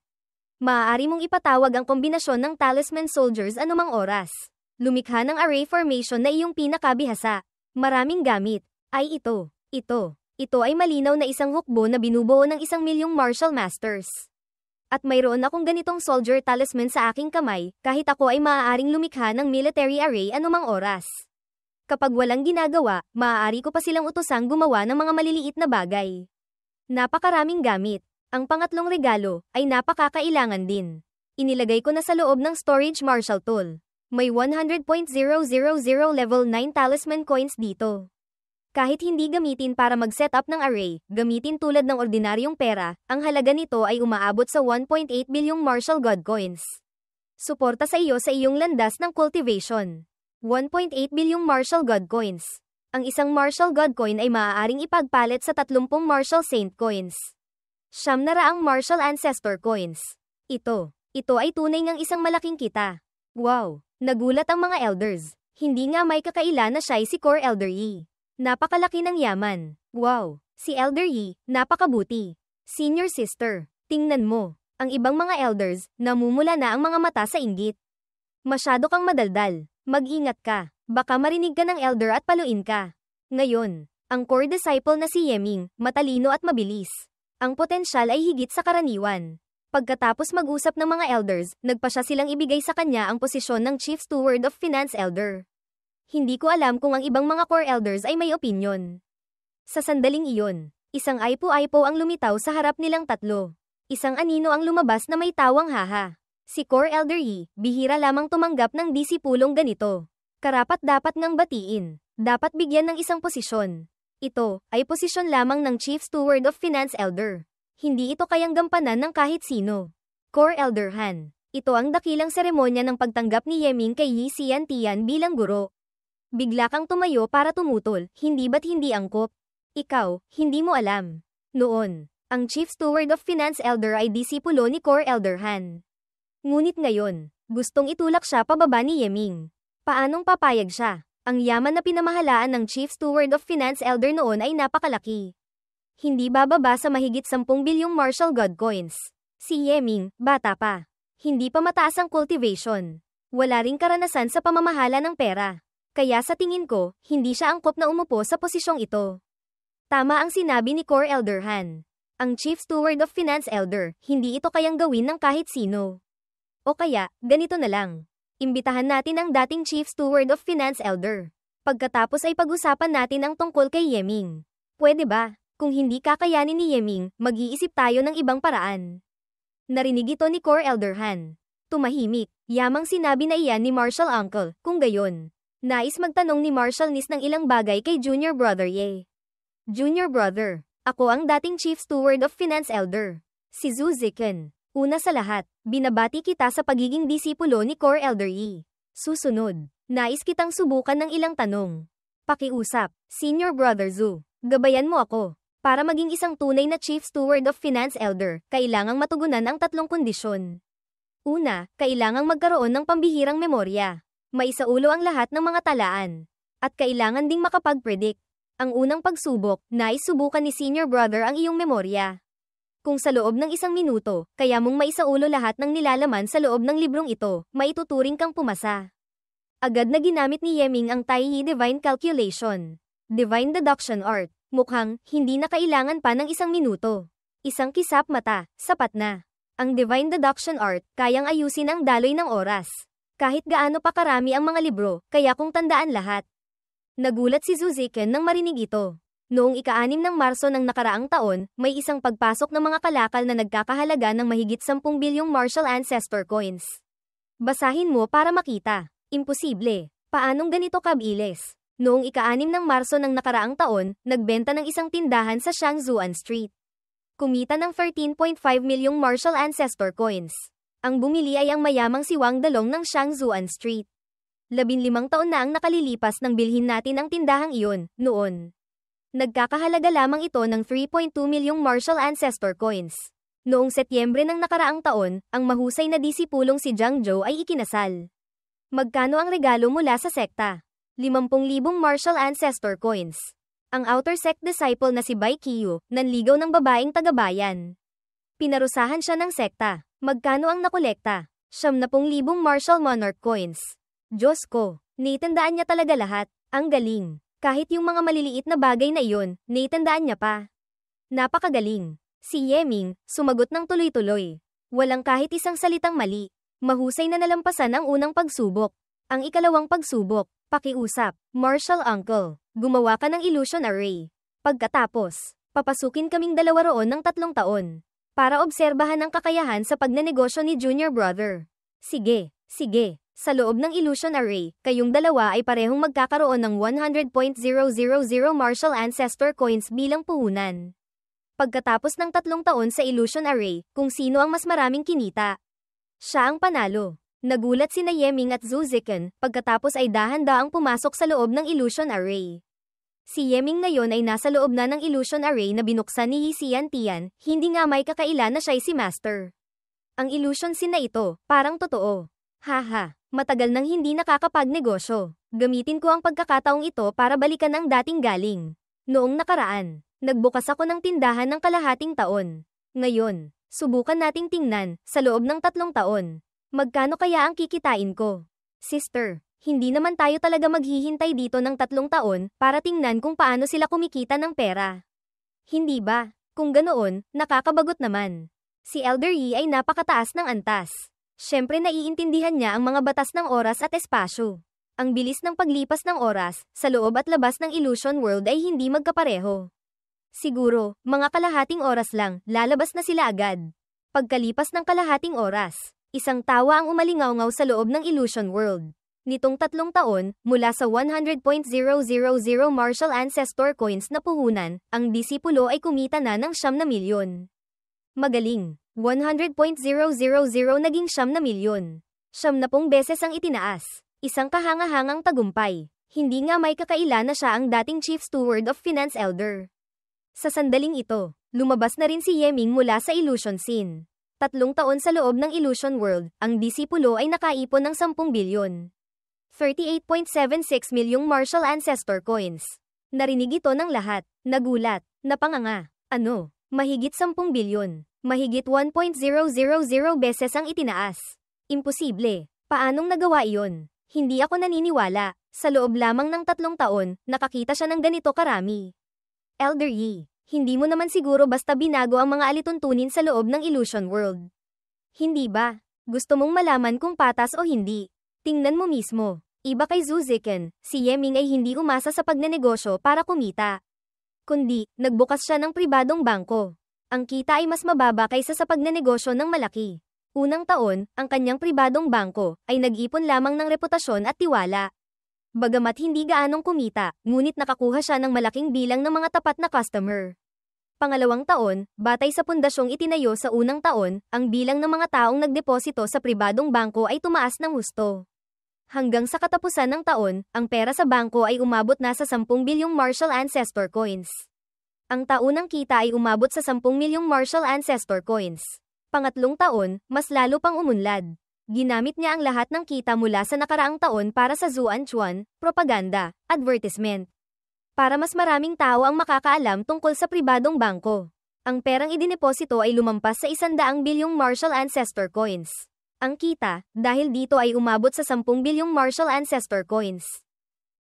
Maaari mong ipatawag ang kombinasyon ng talisman soldiers anumang oras. Lumikha ng array formation na iyong pinakabihasa. Maraming gamit. Ay ito. Ito ay malinaw na isang hukbo na binubuo ng 1,000,000 martial masters. At mayroon akong ganitong soldier talisman sa aking kamay, kahit ako ay maaaring lumikha ng military array anumang oras. Kapag walang ginagawa, maaari ko pa silang utusang gumawa ng mga maliliit na bagay. Napakaraming gamit. Ang pangatlong regalo ay napakakailangan din. Inilagay ko na sa loob ng storage martial tool. May 100.000 level 9 talisman coins dito. Kahit hindi gamitin para mag-set up ng array, gamitin tulad ng ordinaryong pera, ang halaga nito ay umaabot sa 1.8 bilyong martial god coins. Suporta sa iyo sa iyong landas ng cultivation. 1.8 bilyong martial god coins. Ang isang martial god coin ay maaaring ipagpalit sa 30 martial saint coins. 900 martial ancestor coins. Ito ay tunay ngang isang malaking kita. Wow! Nagulat ang mga elders. Hindi nga may kakaila na siya'y si Core Elder Yi. Napakalaki ng yaman. Wow! Si Elder Yi, napakabuti. Senior sister, tingnan mo. Ang ibang mga elders, namumula na ang mga mata sa inggit. Masyado kang madaldal. Mag-ingat ka. Baka marinig ka ng elder at paluin ka. Ngayon, ang core disciple na si Yeming, matalino at mabilis. Ang potensyal ay higit sa karaniwan. Pagkatapos mag-usap ng mga elders, nagpa siya silang ibigay sa kanya ang posisyon ng Chief Steward of Finance Elder. Hindi ko alam kung ang ibang mga core elders ay may opinyon. Sa sandaling iyon, isang aipo-aipo ang lumitaw sa harap nilang tatlo. Isang anino ang lumabas na may tawang haha. Si Core Elder Yi, bihira lamang tumanggap ng disipulong ganito. Karapat-dapat ngang batiin. Dapat bigyan ng isang posisyon. Ito ay posisyon lamang ng Chief Steward of Finance Elder. Hindi ito kayang gampanan ng kahit sino. Core Elder Han. Ito ang dakilang seremonya ng pagtanggap ni Yeming kay Yi Xiantian bilang guro. Bigla kang tumayo para tumutol, hindi ba't hindi angkop? Ikaw, hindi mo alam. Noon, ang Chief Steward of Finance Elder ay disipulo ni Core Elder Han. Ngunit ngayon, gustong itulak siya pababa ni Yeming. Paanong papayag siya? Ang yaman na pinamahalaan ng Chief Steward of Finance Elder noon ay napakalaki. Hindi bababa sa mahigit 10 bilyong martial god coins. Si Yeming, bata pa. Hindi pa mataas ang cultivation. Wala ring karanasan sa pamamahala ng pera. Kaya sa tingin ko, hindi siya angkop na umupo sa posisyong ito. Tama ang sinabi ni Core Elder Han. Ang Chief Steward of Finance Elder, hindi ito kayang gawin ng kahit sino. O kaya, ganito na lang. Imbitahan natin ang dating Chief Steward of Finance Elder. Pagkatapos ay pag-usapan natin ang tungkol kay Yeming. Pwede ba? Kung hindi kakayanin ni Yeming, mag-iisip tayo ng ibang paraan. Narinig ito ni Core Elder Han. Tumahimik, yamang sinabi na iyan ni Marshall Uncle, kung gayon. Nais magtanong ni Marshall Nis ng ilang bagay kay Junior Brother Ye. Junior Brother, ako ang dating Chief Steward of Finance Elder. Si Zhu Ziken. Una sa lahat, binabati kita sa pagiging disipulo ni Core Elder Yi. Susunod, nais kitang subukan ng ilang tanong. Pakiusap, Senior Brother Zhu, gabayan mo ako. Para maging isang tunay na Chief Steward of Finance Elder, kailangang matugunan ang 3 kondisyon. Una, kailangang magkaroon ng pambihirang memorya. Maisaulo ang lahat ng mga talaan. At kailangan ding makapag-predict. Ang unang pagsubok, nais subukan ni Senior Brother ang iyong memorya. Kung sa loob ng 1 minuto, kaya mong maisaulo lahat ng nilalaman sa loob ng librong ito, maituturing kang pumasa. Agad na ginamit ni Yeming ang Tai Yi Divine Calculation. Divine Deduction Art. Mukhang, hindi na kailangan pa ng 1 minuto. Isang kisap mata, sapat na. Ang Divine Deduction Art, kayang ayusin ang daloy ng oras. Kahit gaano pa karami ang mga libro, kaya kung tandaan lahat. Nagulat si Zhu Ziken nang marinig ito. Noong ika-6 ng Marso ng nakaraang taon, may isang pagpasok ng mga kalakal na nagkakahalaga ng mahigit 10 bilyong martial ancestor coins. Basahin mo para makita. Imposible. Paanong ganito kabilis? Noong ika-6 ng Marso ng nakaraang taon, nagbenta ng isang tindahan sa Shangzuan Street. Kumita ng 13.5 milyong martial ancestor coins. Ang bumili ay ang mayamang si Wang Dalong ng Shangzuan Street. 15 taon na ang nakalilipas nang bilhin natin ang tindahang iyon, noon. Nagkakahalaga lamang ito ng 3.2 milyong martial ancestor coins. Noong Setyembre ng nakaraang taon, ang mahusay na disipulong si Zhang Zhou ay ikinasal. Magkano ang regalo mula sa sekta? 50,000 martial ancestor coins. Ang outer sect disciple na si Bai Qiu, nanligaw ng babaeng tagabayan. Pinarusahan siya ng sekta. Magkano ang nakolekta? 70,000 martial monarch coins. Diyos ko, naitandaan niya talaga lahat. Ang galing. Kahit yung mga maliliit na bagay na iyon, naitandaan niya pa. Napakagaling. Si Yeming, sumagot ng tuloy-tuloy. Walang kahit isang salitang mali. Mahusay na nalampasan ang unang pagsubok. Ang ikalawang pagsubok, pakiusap, Marshall Uncle, gumawa ka ng illusion array. Pagkatapos, papasukin kaming dalawa roon ng 3 taon. Para obserbahan ang kakayahan sa pagnenegosyo ni Junior Brother. Sige, sige. Sa loob ng illusion array, kayong dalawa ay parehong magkakaroon ng 100.000 martial ancestor coins bilang puhunan. Pagkatapos ng 3 taon sa illusion array, kung sino ang mas maraming kinita, siya ang panalo. Nagulat sina Yeming at Zhu Ziken, pagkatapos ay dahan-daang pumasok sa loob ng illusion array. Si Yeming ngayon ay nasa loob na ng illusion array na binuksan ni Yi Xiantian, hindi nga may kakaila na siya'y si Master. Ang illusion scene na ito, parang totoo. Haha, matagal nang hindi nakakapagnegosyo. Gamitin ko ang pagkakataong ito para balikan ang dating galing. Noong nakaraan, nagbukas ako ng tindahan ng kalahating taon. Ngayon, subukan nating tingnan, sa loob ng 3 taon. Magkano kaya ang kikitain ko? Sister, hindi naman tayo talaga maghihintay dito ng 3 taon para tingnan kung paano sila kumikita ng pera. Hindi ba? Kung ganoon, nakakabagot naman. Si Elder Yi ay napakataas ng antas. Siyempre naiintindihan niya ang mga batas ng oras at espasyo. Ang bilis ng paglipas ng oras, sa loob at labas ng illusion world ay hindi magkapareho. Siguro, mga kalahating oras lang, lalabas na sila agad. Pagkalipas ng kalahating oras, isang tawa ang umalingaw-ngaw sa loob ng illusion world. Nitong 3 taon, mula sa 100.000 martial ancestor coins na puhunan, ang disipulo ay kumita na ng 9 na milyon. Magaling, 100.000 naging 9 na milyon. 70 beses ang itinaas. Isang kahangahangang tagumpay. Hindi nga may kakaila na siya ang dating Chief Steward of Finance Elder. Sa sandaling ito, lumabas na rin si Yeming mula sa illusion scene. 3 taon sa loob ng illusion world, ang disipulo ay nakaipon ng 10 bilyon. 38.76 milyong martial ancestor coins. Narinig ito ng lahat, nagulat, napanganga. Ano? Mahigit 10 bilyon. Mahigit 1.000 beses ang itinaas. Imposible. Paanong nagawa iyon? Hindi ako naniniwala. Sa loob lamang ng 3 taon, nakakita siya ng ganito karami. Elder Yi, hindi mo naman siguro basta binago ang mga alituntunin sa loob ng illusion world. Hindi ba? Gusto mong malaman kung patas o hindi? Tingnan mo mismo. Iba kay Zhu Ziken, si Yeming ay hindi umasa sa pagnenegosyo para kumita. Kundi, nagbukas siya ng pribadong bangko. Ang kita ay mas mababa kaysa sa pagnenegosyo ng malaki. Unang taon, ang kanyang pribadong bangko ay nag-ipon lamang ng reputasyon at tiwala. Bagamat hindi gaanong kumita, ngunit nakakuha siya ng malaking bilang ng mga tapat na customer. Pangalawang taon, batay sa pundasyong itinayo sa unang taon, ang bilang ng mga taong nagdeposito sa pribadong bangko ay tumaas ng husto. Hanggang sa katapusan ng taon, ang pera sa bangko ay umabot na sa 10 bilyong martial ancestor coins. Ang taunang kita ay umabot sa 10 milyong martial ancestor coins. Pangatlong taon, mas lalo pang umunlad. Ginamit niya ang lahat ng kita mula sa nakaraang taon para sa Zuanchuan, propaganda, advertisement. Para mas maraming tao ang makakaalam tungkol sa pribadong bangko. Ang perang idineposito ay lumampas sa 100 bilyong martial ancestor coins. Ang kita, dahil dito ay umabot sa 10 bilyong martial ancestor coins.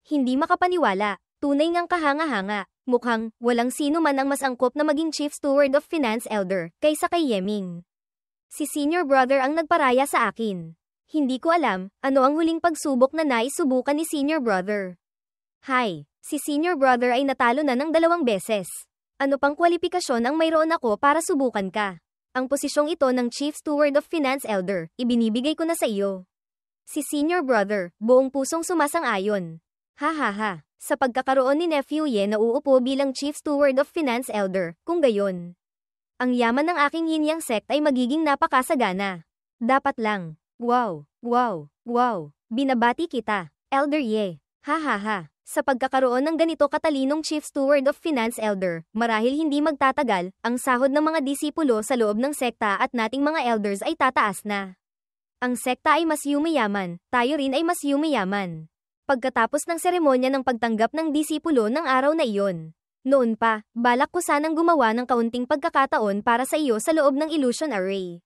Hindi makapaniwala, tunay ngang kahanga-hanga, mukhang walang sino man ang mas angkop na maging Chief Steward of Finance Elder kaysa kay Yeming. Si Senior Brother ang nagparaya sa akin. Hindi ko alam, ano ang huling pagsubok na naisubukan ni Senior Brother. Hi, si Senior Brother ay natalo na ng 2 beses. Ano pang kwalifikasyon ang mayroon ako para subukan ka? Ang posisyong ito ng Chief Steward of Finance Elder, ibinibigay ko na sa iyo. Si Senior Brother, buong pusong sumasang-ayon. Ha. Sa pagkakaroon ni Nephew Ye na uupo bilang Chief Steward of Finance Elder, kung gayon. Ang yaman ng aking yin-yang sect ay magiging napakasagana. Dapat lang. Wow. Binabati kita, Elder Ye. Ha. Sa pagkakaroon ng ganito katalinong Chief Steward of Finance Elder, marahil hindi magtatagal, ang sahod ng mga disipulo sa loob ng sekta at nating mga elders ay tataas na. Ang sekta ay mas yumayaman, tayo rin ay mas yumayaman. Pagkatapos ng seremonya ng pagtanggap ng disipulo ng araw na iyon. Noon pa, balak ko sanang gumawa ng kaunting pagkakataon para sa iyo sa loob ng illusion array.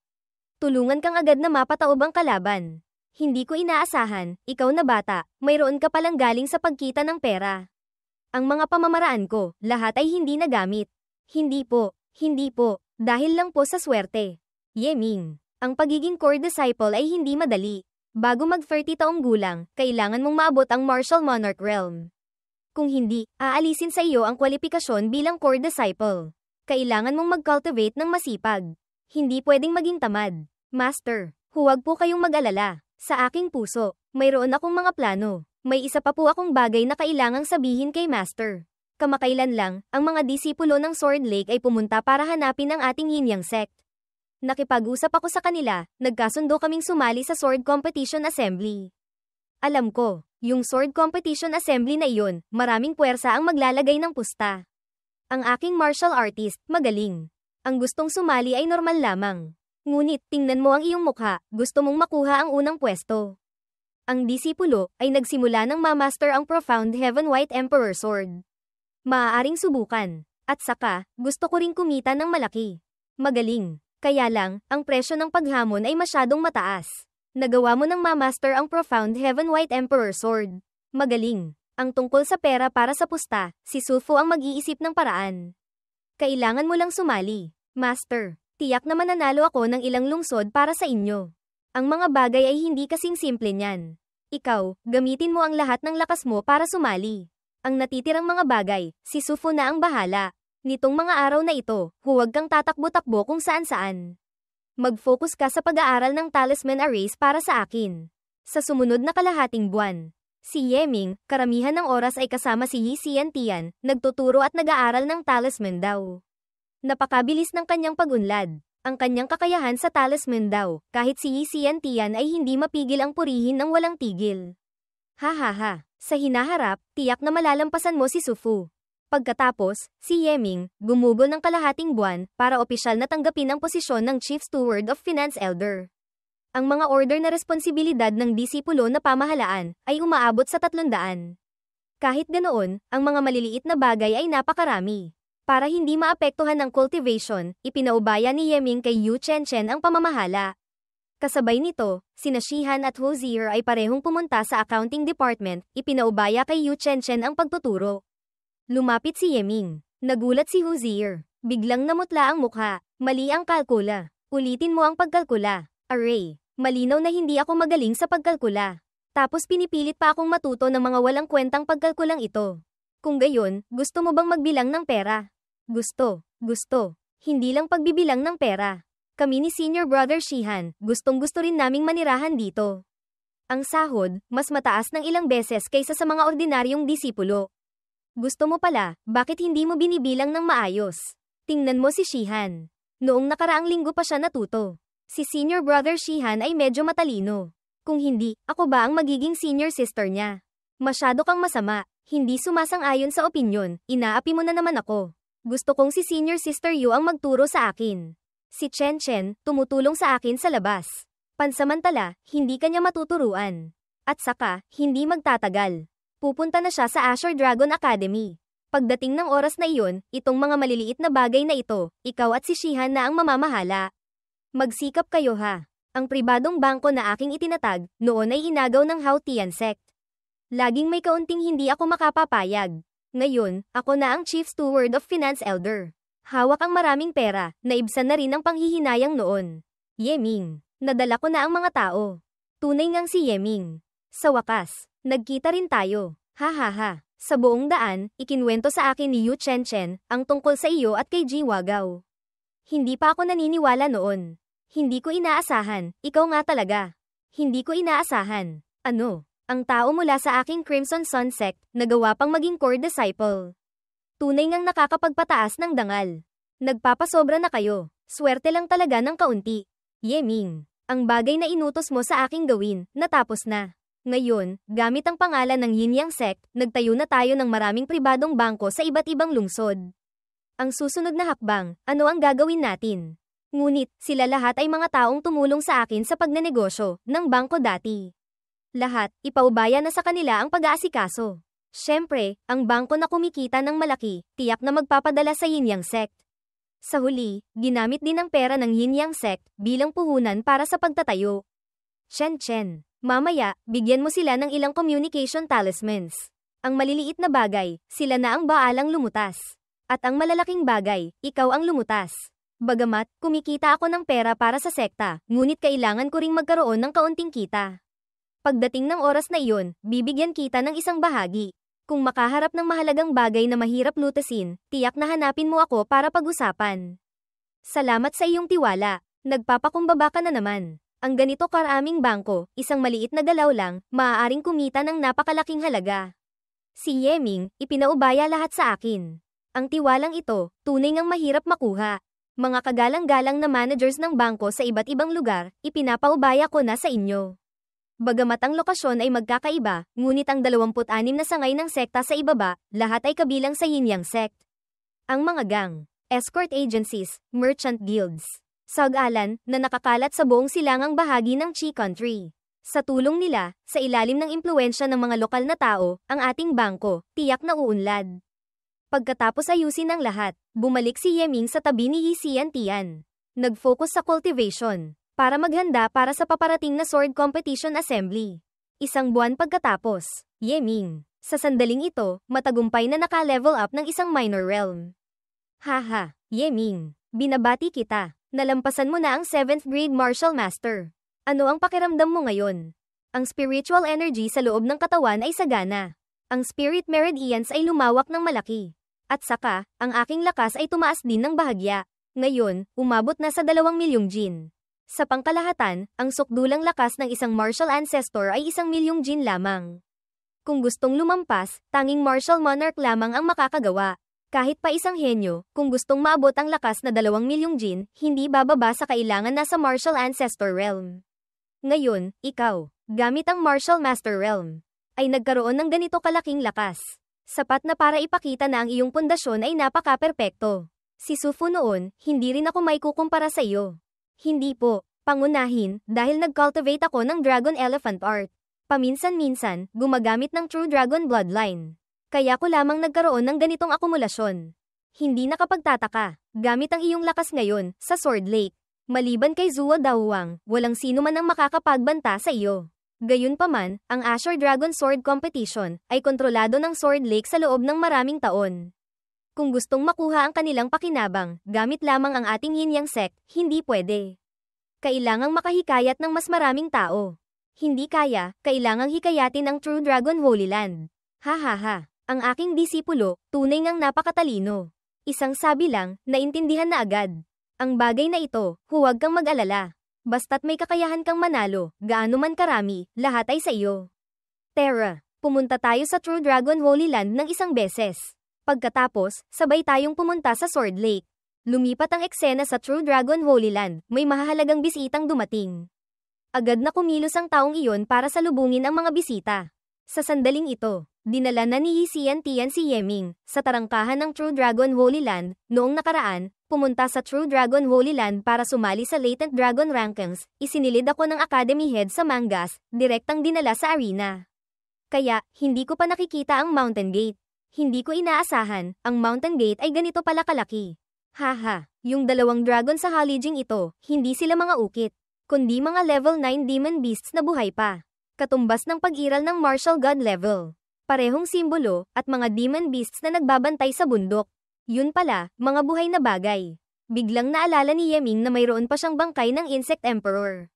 Tulungan kang agad na mapataob ang kalaban. Hindi ko inaasahan, ikaw na bata, mayroon ka palang galing sa pagkita ng pera. Ang mga pamamaraan ko, lahat ay hindi nagamit. Hindi po, dahil lang po sa swerte. Yeming, ang pagiging core disciple ay hindi madali. Bago mag-30 taong gulang, kailangan mong maabot ang martial monarch realm. Kung hindi, aalisin sa iyo ang kwalifikasyon bilang core disciple. Kailangan mong mag-cultivate ng masipag. Hindi pwedeng maging tamad. Master, huwag po kayong mag-alala. Sa aking puso, mayroon akong mga plano. May isa pa po akong bagay na kailangang sabihin kay Master. Kamakailan lang, ang mga disipulo ng Sword Lake ay pumunta para hanapin ang ating yin-yang sect. Nakipag-usap ako sa kanila, nagkasundo kaming sumali sa Sword Competition Assembly. Alam ko, yung Sword Competition Assembly na iyon, maraming puwersa ang maglalagay ng pusta. Ang aking martial artist, magaling. Ang gustong sumali ay normal lamang. Ngunit, tingnan mo ang iyong mukha, gusto mong makuha ang unang pwesto. Ang disipulo ay nagsimula ng ma-master ang Profound Heaven White Emperor Sword. Maaaring subukan. At saka, gusto ko ring kumita ng malaki. Magaling. Kaya lang, ang presyo ng paghamon ay masyadong mataas. Nagawa mo ng ma-master ang Profound Heaven White Emperor Sword. Magaling. Ang tungkol sa pera para sa pusta, si Sulfo ang mag-iisip ng paraan. Kailangan mo lang sumali. Master, tiyak na mananalo ako ng ilang lungsod para sa inyo. Ang mga bagay ay hindi kasing simple niyan. Ikaw, gamitin mo ang lahat ng lakas mo para sumali. Ang natitirang mga bagay, si Sulfo na ang bahala. Nitong mga araw na ito, huwag kang tatakbo-takbo kung saan-saan. Mag-focus ka sa pag-aaral ng talisman arrays para sa akin. Sa sumunod na kalahating buwan, si Yeming, karamihan ng oras ay kasama si Yi Xiantian, nagtuturo at nag-aaral ng talisman daw. Napakabilis ng kanyang pag-unlad. Ang kanyang kakayahan sa talisman daw, kahit si Yi Xiantian ay hindi mapigil ang purihin ng walang tigil. Ha. Sa hinaharap, tiyak na malalampasan mo si Sufu. Pagkatapos, si Yeming, gumugol ng kalahating buwan para opisyal na tanggapin ang posisyon ng Chief Steward of Finance Elder. Ang mga order na responsibilidad ng disipulo na pamahalaan ay umaabot sa 300. Kahit ganoon, ang mga maliliit na bagay ay napakarami. Para hindi maapektuhan ng cultivation, ipinaubaya ni Yeming kay Yu Chenchen ang pamamahala. Kasabay nito, sina Shihan at Hozier ay parehong pumunta sa accounting department, ipinaubaya kay Yu Chenchen ang pagtuturo. Lumapit si Yeming. Nagulat si Hozier. Biglang namutla ang mukha. Mali ang kalkula. Ulitin mo ang pagkalkula. Array. Malinaw na hindi ako magaling sa pagkalkula. Tapos pinipilit pa akong matuto ng mga walang kwentang pagkalkulang ito. Kung gayon, gusto mo bang magbilang ng pera? Gusto. Hindi lang pagbibilang ng pera. Kami ni Senior Brother Shihan, gustong-gusto rin naming manirahan dito. Ang sahod, mas mataas ng ilang beses kaysa sa mga ordinaryong disipulo. Gusto mo pala, bakit hindi mo binibilang ng maayos? Tingnan mo si Shihan. Noong nakaraang linggo pa siya natuto. Si Senior Brother Shihan ay medyo matalino. Kung hindi, ako ba ang magiging senior sister niya? Masyado kang masama, hindi sumasang-ayon sa opinyon, inaapi mo na naman ako. Gusto kong si Senior Sister Yu ang magturo sa akin. Si Chen Chen, tumutulong sa akin sa labas. Pansamantala, hindi kanya matuturuan. At saka, hindi magtatagal. Pupunta na siya sa Azure Dragon Academy. Pagdating ng oras na iyon, itong mga maliliit na bagay na ito, ikaw at si Shihan na ang mamamahala. Magsikap kayo ha. Ang pribadong bangko na aking itinatag, noon ay inagaw ng Haotian sect. Laging may kaunting hindi ako makapapayag. Ngayon, ako na ang Chief Steward of Finance Elder. Hawak ang maraming pera, naibsan na rin ang panghihinayang noon. Yeming, nadala ko na ang mga tao. Tunay ngang si Yeming. Sa wakas, nagkita rin tayo. Ha. Sa buong daan, ikinwento sa akin ni Yu Chenchen ang tungkol sa iyo at kay Ji Wagao. Hindi pa ako naniniwala noon. Hindi ko inaasahan, ikaw nga talaga. Hindi ko inaasahan. Ano? Ang tao mula sa aking Crimson Sun sect, nagawa pang maging core disciple. Tunay ngang nakakapagpataas ng dangal. Nagpapasobra na kayo. Swerte lang talaga ng kaunti. Yeming, ang bagay na inutos mo sa aking gawin, natapos na. Ngayon, gamit ang pangalan ng Yin Yang sect, nagtayo na tayo ng maraming pribadong bangko sa iba't ibang lungsod. Ang susunod na hakbang, ano ang gagawin natin? Ngunit, sila lahat ay mga taong tumulong sa akin sa pagnenegosyo ng bangko dati. Lahat, ipaubaya na sa kanila ang pag-aasikaso. Siyempre, ang bangko na kumikita ng malaki, tiyak na magpapadala sa Yin Yang sect. Sa huli, ginamit din ang pera ng Yin Yang sect bilang puhunan para sa pagtatayo. Chen, mamaya, bigyan mo sila ng ilang communication talismans. Ang maliliit na bagay, sila na ang baalang lumutas. At ang malalaking bagay, ikaw ang lumutas. Bagamat, kumikita ako ng pera para sa sekta, ngunit kailangan ko ring magkaroon ng kaunting kita. Pagdating ng oras na iyon, bibigyan kita ng isang bahagi. Kung makaharap ng mahalagang bagay na mahirap lutasin, tiyak na hanapin mo ako para pag-usapan. Salamat sa iyong tiwala. Nagpapakumbaba ka na naman. Ang ganito karaming bangko, isang maliit na galaw lang, maaaring kumita ng napakalaking halaga. Si Yeming, ipinaubaya lahat sa akin. Ang tiwalang ito, tunay ngang mahirap makuha. Mga kagalang-galang na managers ng bangko sa iba't ibang lugar, ipinapaubaya ko na sa inyo. Bagamat ang lokasyon ay magkakaiba, ngunit ang 26 na sangay ng sekta sa ibaba, lahat ay kabilang sa Yin Yang sect. Ang mga gang, escort agencies, merchant guilds, sag-alan na nakakalat sa buong silangang bahagi ng Chi Country. Sa tulong nila, sa ilalim ng impluwensya ng mga lokal na tao, ang ating bangko, tiyak na uunlad. Pagkatapos ayusin ang lahat, bumalik si Yeming sa tabi ni Yi Xiantian. Nag-focus sa cultivation, para maghanda para sa paparating na sword competition assembly. Isang buwan pagkatapos, Yeming, sa sandaling ito, matagumpay na naka-level up ng isang minor realm. Haha, Yeming, binabati kita, nalampasan mo na ang 7th grade martial master. Ano ang pakiramdam mo ngayon? Ang spiritual energy sa loob ng katawan ay sagana. Ang spirit meridians ay lumawak ng malaki. At saka, ang aking lakas ay tumaas din ng bahagya. Ngayon, umabot na sa 2,000,000 jin. Sa pangkalahatan, ang sukdulang lakas ng isang martial ancestor ay 1,000,000 jin lamang. Kung gustong lumampas, tanging martial monarch lamang ang makakagawa. Kahit pa isang henyo, kung gustong maabot ang lakas na 2,000,000 jin, hindi bababa sa kailangan na sa martial ancestor realm. Ngayon, ikaw, gamit ang martial master realm, ay nagkaroon ng ganito kalaking lakas. Sapat na para ipakita na ang iyong pundasyon ay napaka-perpekto. Si Sufu noon, hindi rin ako may kukumpara sa iyo. Hindi po, pangunahin, dahil nag-cultivate ako ng Dragon Elephant Art. Paminsan-minsan, gumagamit ng True Dragon Bloodline. Kaya ko lamang nagkaroon ng ganitong akumulasyon. Hindi nakapagtataka, gamit ang iyong lakas ngayon, sa Sword Lake. Maliban kay Zuo Daohuang, walang sino man ang makakapagbanta sa iyo. Gayunpaman, ang Azure Dragon Sword Competition ay kontrolado ng Sword Lake sa loob ng maraming taon. Kung gustong makuha ang kanilang pakinabang, gamit lamang ang ating Yin Yang Sect, hindi pwede. Kailangang makahikayat ng mas maraming tao. Hindi kaya, kailangang hikayatin ang True Dragon Holy Land. Hahaha, ang aking disipulo, tunay ngang napakatalino. Isang sabi lang, naintindihan na agad. Ang bagay na ito, huwag kang mag-alala. Basta't may kakayahan kang manalo, gaano man karami, lahat ay sa iyo. Terra, pumunta tayo sa True Dragon Holy Land ng isang beses. Pagkatapos, sabay tayong pumunta sa Sword Lake. Lumipat ang eksena sa True Dragon Holy Land, may mahahalagang bisitang dumating. Agad na kumilos ang taong iyon para salubungin ang mga bisita. Sa sandaling ito, dinala na ni Yi Xiantian si Yeming, sa tarangkahan ng True Dragon Holy Land. Noong nakaraan, pumunta sa True Dragon Holy Land para sumali sa Latent Dragon Rankings, isinilid ako ng Academy Head sa Mangas, direktang dinala sa arena. Kaya, hindi ko pa nakikita ang Mountain Gate. Hindi ko inaasahan, ang Mountain Gate ay ganito pala kalaki. Haha, yung dalawang dragon sa Halijing ito, hindi sila mga ukit, kundi mga level 9 demon beasts na buhay pa. Katumbas ng pag-iral ng martial god level. Parehong simbolo, at mga demon beasts na nagbabantay sa bundok. Yun pala, mga buhay na bagay. Biglang naalala ni Yeming na mayroon pa siyang bangkay ng Insect Emperor.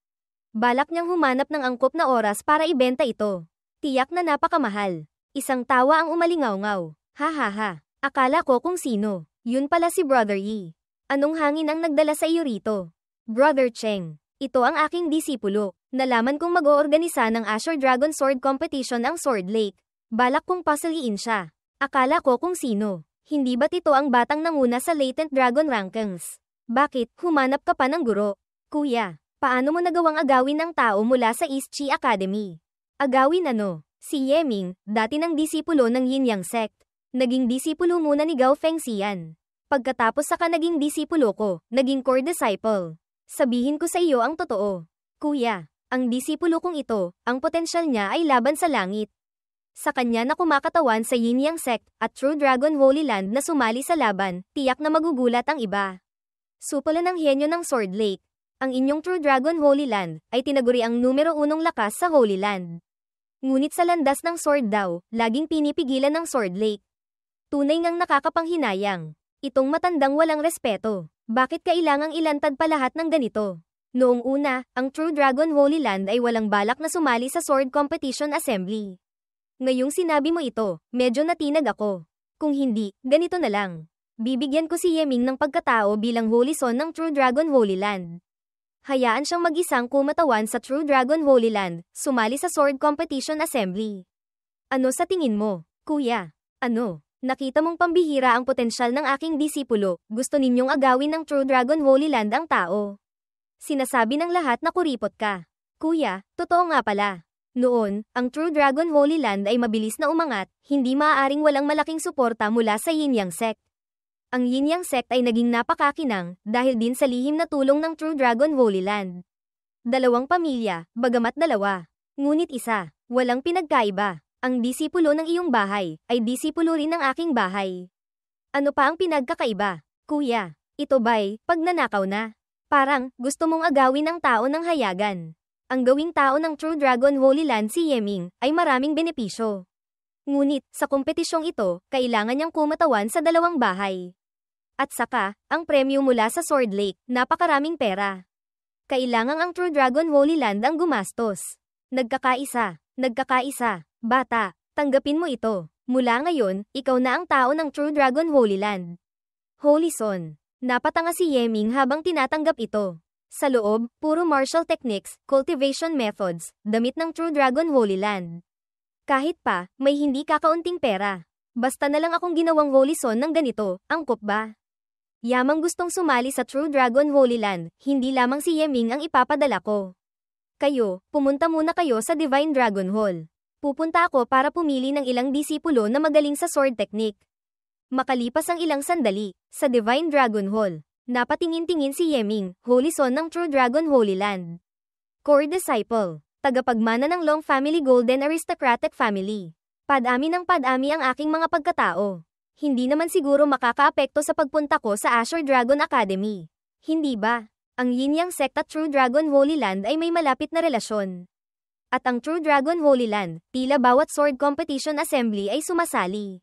Balak niyang humanap ng angkop na oras para ibenta ito. Tiyak na napakamahal. Isang tawa ang umalingaw-ngaw. Hahaha, akala ko kung sino. Yun pala si Brother Yi. Anong hangin ang nagdala sa iyo rito? Brother Cheng, ito ang aking disipulo. Nalaman kong mag-oorganisa ng Azure Dragon Sword Competition ang Sword Lake. Balak kong pasaliin siya. Akala ko kung sino. Hindi ba't ito ang batang nanguna sa Latent Dragon Rankings? Bakit, humanap ka pa ng guro? Kuya, paano mo nagawang agawin ang tao mula sa East Chi Academy? Agawin ano? Si Yeming, dati ng disipulo ng Yin Yang Sect. Naging disipulo muna ni Gao Fengxian. Pagkatapos saka naging disipulo ko, naging core disciple. Sabihin ko sa iyo ang totoo. Kuya, ang disipulo kong ito, ang potensyal niya ay laban sa langit. Sa kanya na kumakatawan sa Yin Yang Sect at True Dragon Holy Land na sumali sa laban, tiyak na magugulat ang iba. Supala ng henyo ng Sword Lake. Ang inyong True Dragon Holy Land ay tinaguri ang numero 1 lakas sa Holy Land. Ngunit sa landas ng Sword daw, laging pinipigilan ng Sword Lake. Tunay ngang nakakapanghinayang. Itong matandang walang respeto. Bakit kailangang ilantad pa lahat ng ganito? Noong una, ang True Dragon Holy Land ay walang balak na sumali sa Sword Competition Assembly. Ngayong sinabi mo ito, medyo natinag ako. Kung hindi, ganito na lang. Bibigyan ko si Yeming ng pagkatao bilang Holy Son ng True Dragon Holy Land. Hayaan siyang mag-isang kumatawan sa True Dragon Holy Land, sumali sa Sword Competition Assembly. Ano sa tingin mo, kuya? Ano? Nakita mong pambihira ang potensyal ng aking disipulo, gusto ninyong agawin ng True Dragon Holy Land ang tao. Sinasabi ng lahat na kuripot ka. Kuya, totoo nga pala. Noon, ang True Dragon Holy Land ay mabilis na umangat, hindi maaaring walang malaking suporta mula sa Yin Yang Sect. Ang Yin Yang Sect ay naging napakakinang, dahil din sa lihim na tulong ng True Dragon Holy Land. Dalawang pamilya, bagamat dalawa. Ngunit isa, walang pinagkaiba. Ang disipulo ng iyong bahay, ay disipulo rin ng aking bahay. Ano pa ang pinagkakaiba? Kuya, ito ba'y pagnanakaw na? Parang, gusto mong agawin ang tao ng hayagan. Ang gawing tao ng True Dragon Holy Land si Yeming, ay maraming benepisyo. Ngunit, sa kompetisyong ito, kailangan niyang kumatawan sa dalawang bahay. At saka, ang premyo mula sa Sword Lake, napakaraming pera. Kailangang ang True Dragon Holy Land ang gumastos. Nagkakaisa, bata, tanggapin mo ito. Mula ngayon, ikaw na ang tao ng True Dragon Holy Land. Holy Son. Napatanga si Yeming habang tinatanggap ito. Sa loob, puro martial techniques, cultivation methods, damit ng True Dragon Holy Land. Kahit pa, may hindi kakaunting pera. Basta na lang akong ginawang Holy Son ng ganito, angkop ba? Yamang gustong sumali sa True Dragon Holy Land, hindi lamang si Yeming ang ipapadala ko. Kayo, pumunta muna kayo sa Divine Dragon Hall. Pupunta ako para pumili ng ilang disipulo na magaling sa sword technique. Makalipas ang ilang sandali, sa Divine Dragon Hall, napatingin-tingin si Yeming, Holy Son ng True Dragon Holy Land. Core Disciple, tagapagmana ng Long Family Golden Aristocratic Family. Padami ng padami ang aking mga pagkatao. Hindi naman siguro makakaapekto sa pagpunta ko sa Azure Dragon Academy. Hindi ba? Ang Yin Yang Sect at True Dragon Holy Land ay may malapit na relasyon. At ang True Dragon Holy Land, tila bawat sword competition assembly ay sumasali.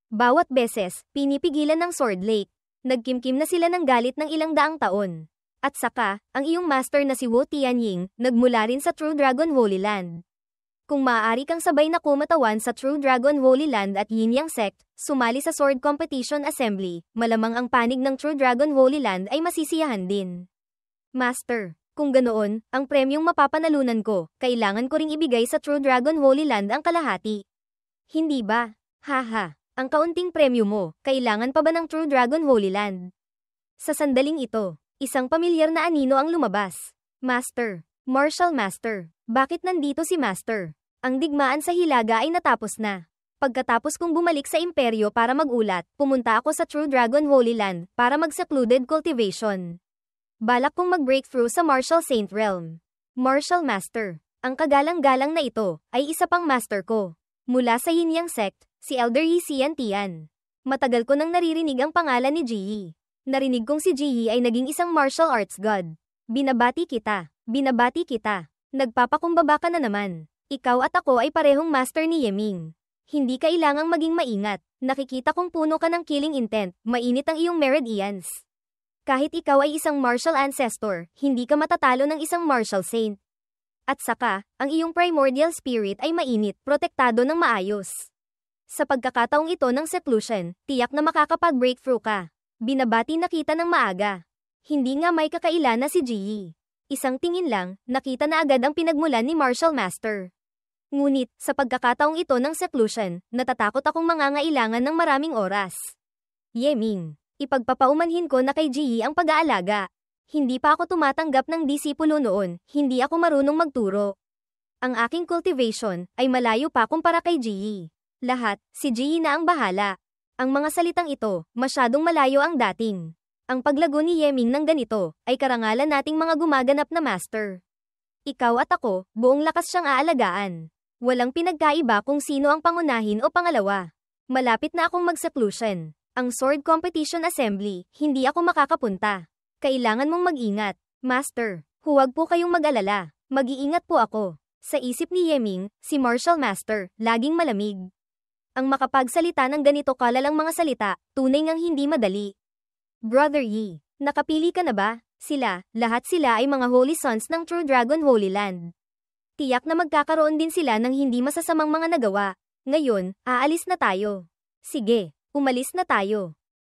Bawat beses, pinipigilan ng Sword Lake. Nagkimkim na sila ng galit ng ilang daang taon. At saka, ang iyong master na si Wu Tianying, nagmula rin sa True Dragon Holy Land. Kung maaari kang sabay na kumatawan sa True Dragon Holy Land at Yin Yang Sect, sumali sa Sword Competition Assembly, malamang ang panig ng True Dragon Holy Land ay masisiyahan din. Master, kung ganoon, ang premyong mapapanalunan ko, kailangan ko ring ibigay sa True Dragon Holy Land ang kalahati. Hindi ba? Haha. Ang kaunting premyo mo, kailangan pa ba ng True Dragon Holy Land? Sa sandaling ito, isang pamilyar na anino ang lumabas. Master, Martial Master, bakit nandito si Master? Ang digmaan sa Hilaga ay natapos na. Pagkatapos kong bumalik sa imperyo para mag-ulat, pumunta ako sa True Dragon Holy Land para mag-secluded cultivation. Balak kong mag-breakthrough sa Martial Saint Realm. Martial Master, ang kagalang-galang na ito, ay isa pang master ko. Mula sa Yin Yang Sect, si Elder Yi Xiantian. Matagal ko nang naririnig ang pangalan ni Ji Yi. Narinig kong si Ji Yi ay naging isang martial arts god. Binabati kita. Nagpapakumbaba ka na naman. Ikaw at ako ay parehong master ni Yeming. Hindi kailangang maging maingat. Nakikita kong puno ka ng killing intent, mainit ang iyong meridians. Kahit ikaw ay isang martial ancestor, hindi ka matatalo ng isang martial saint. At saka, ang iyong primordial spirit ay mainit, protektado ng maayos. Sa pagkakataong ito ng seclusion, tiyak na makakapag-breakthrough ka. Binabati na kita ng maaga. Hindi nga may kakailan na si Ji Yi. Isang tingin lang, nakita na agad ang pinagmulan ni Martial Master. Ngunit, sa pagkakataong ito ng seclusion, natatakot akong mangangailangan ng maraming oras. Yeming, ipagpapaumanhin ko na kay Ji Yi ang pag-aalaga. Hindi pa ako tumatanggap ng disipulo noon, hindi ako marunong magturo. Ang aking cultivation ay malayo pa kumpara kay Ji Yi. Lahat, si Ji Yi na ang bahala. Ang mga salitang ito, masyadong malayo ang dating. Ang paglago ni Yeming ng ganito, ay karangalan nating mga gumaganap na master. Ikaw at ako, buong lakas siyang aalagaan. Walang pinagkaiba kung sino ang pangunahin o pangalawa. Malapit na akong mag-seclusion. Ang Sword Competition Assembly, hindi ako makakapunta. Kailangan mong mag-ingat. Master, huwag po kayong mag-alala. Mag-iingat po ako. Sa isip ni Yeming, si Martial Master, laging malamig. Ang makapagsalita ng ganito kalalang mga salita, tunay ngang hindi madali. Brother Yi, nakapili ka na ba? Lahat sila ay mga Holy Sons ng True Dragon Holy Land. Tiyak na magkakaroon din sila ng hindi masasamang mga nagawa. Ngayon, aalis na tayo. Sige, umalis na tayo.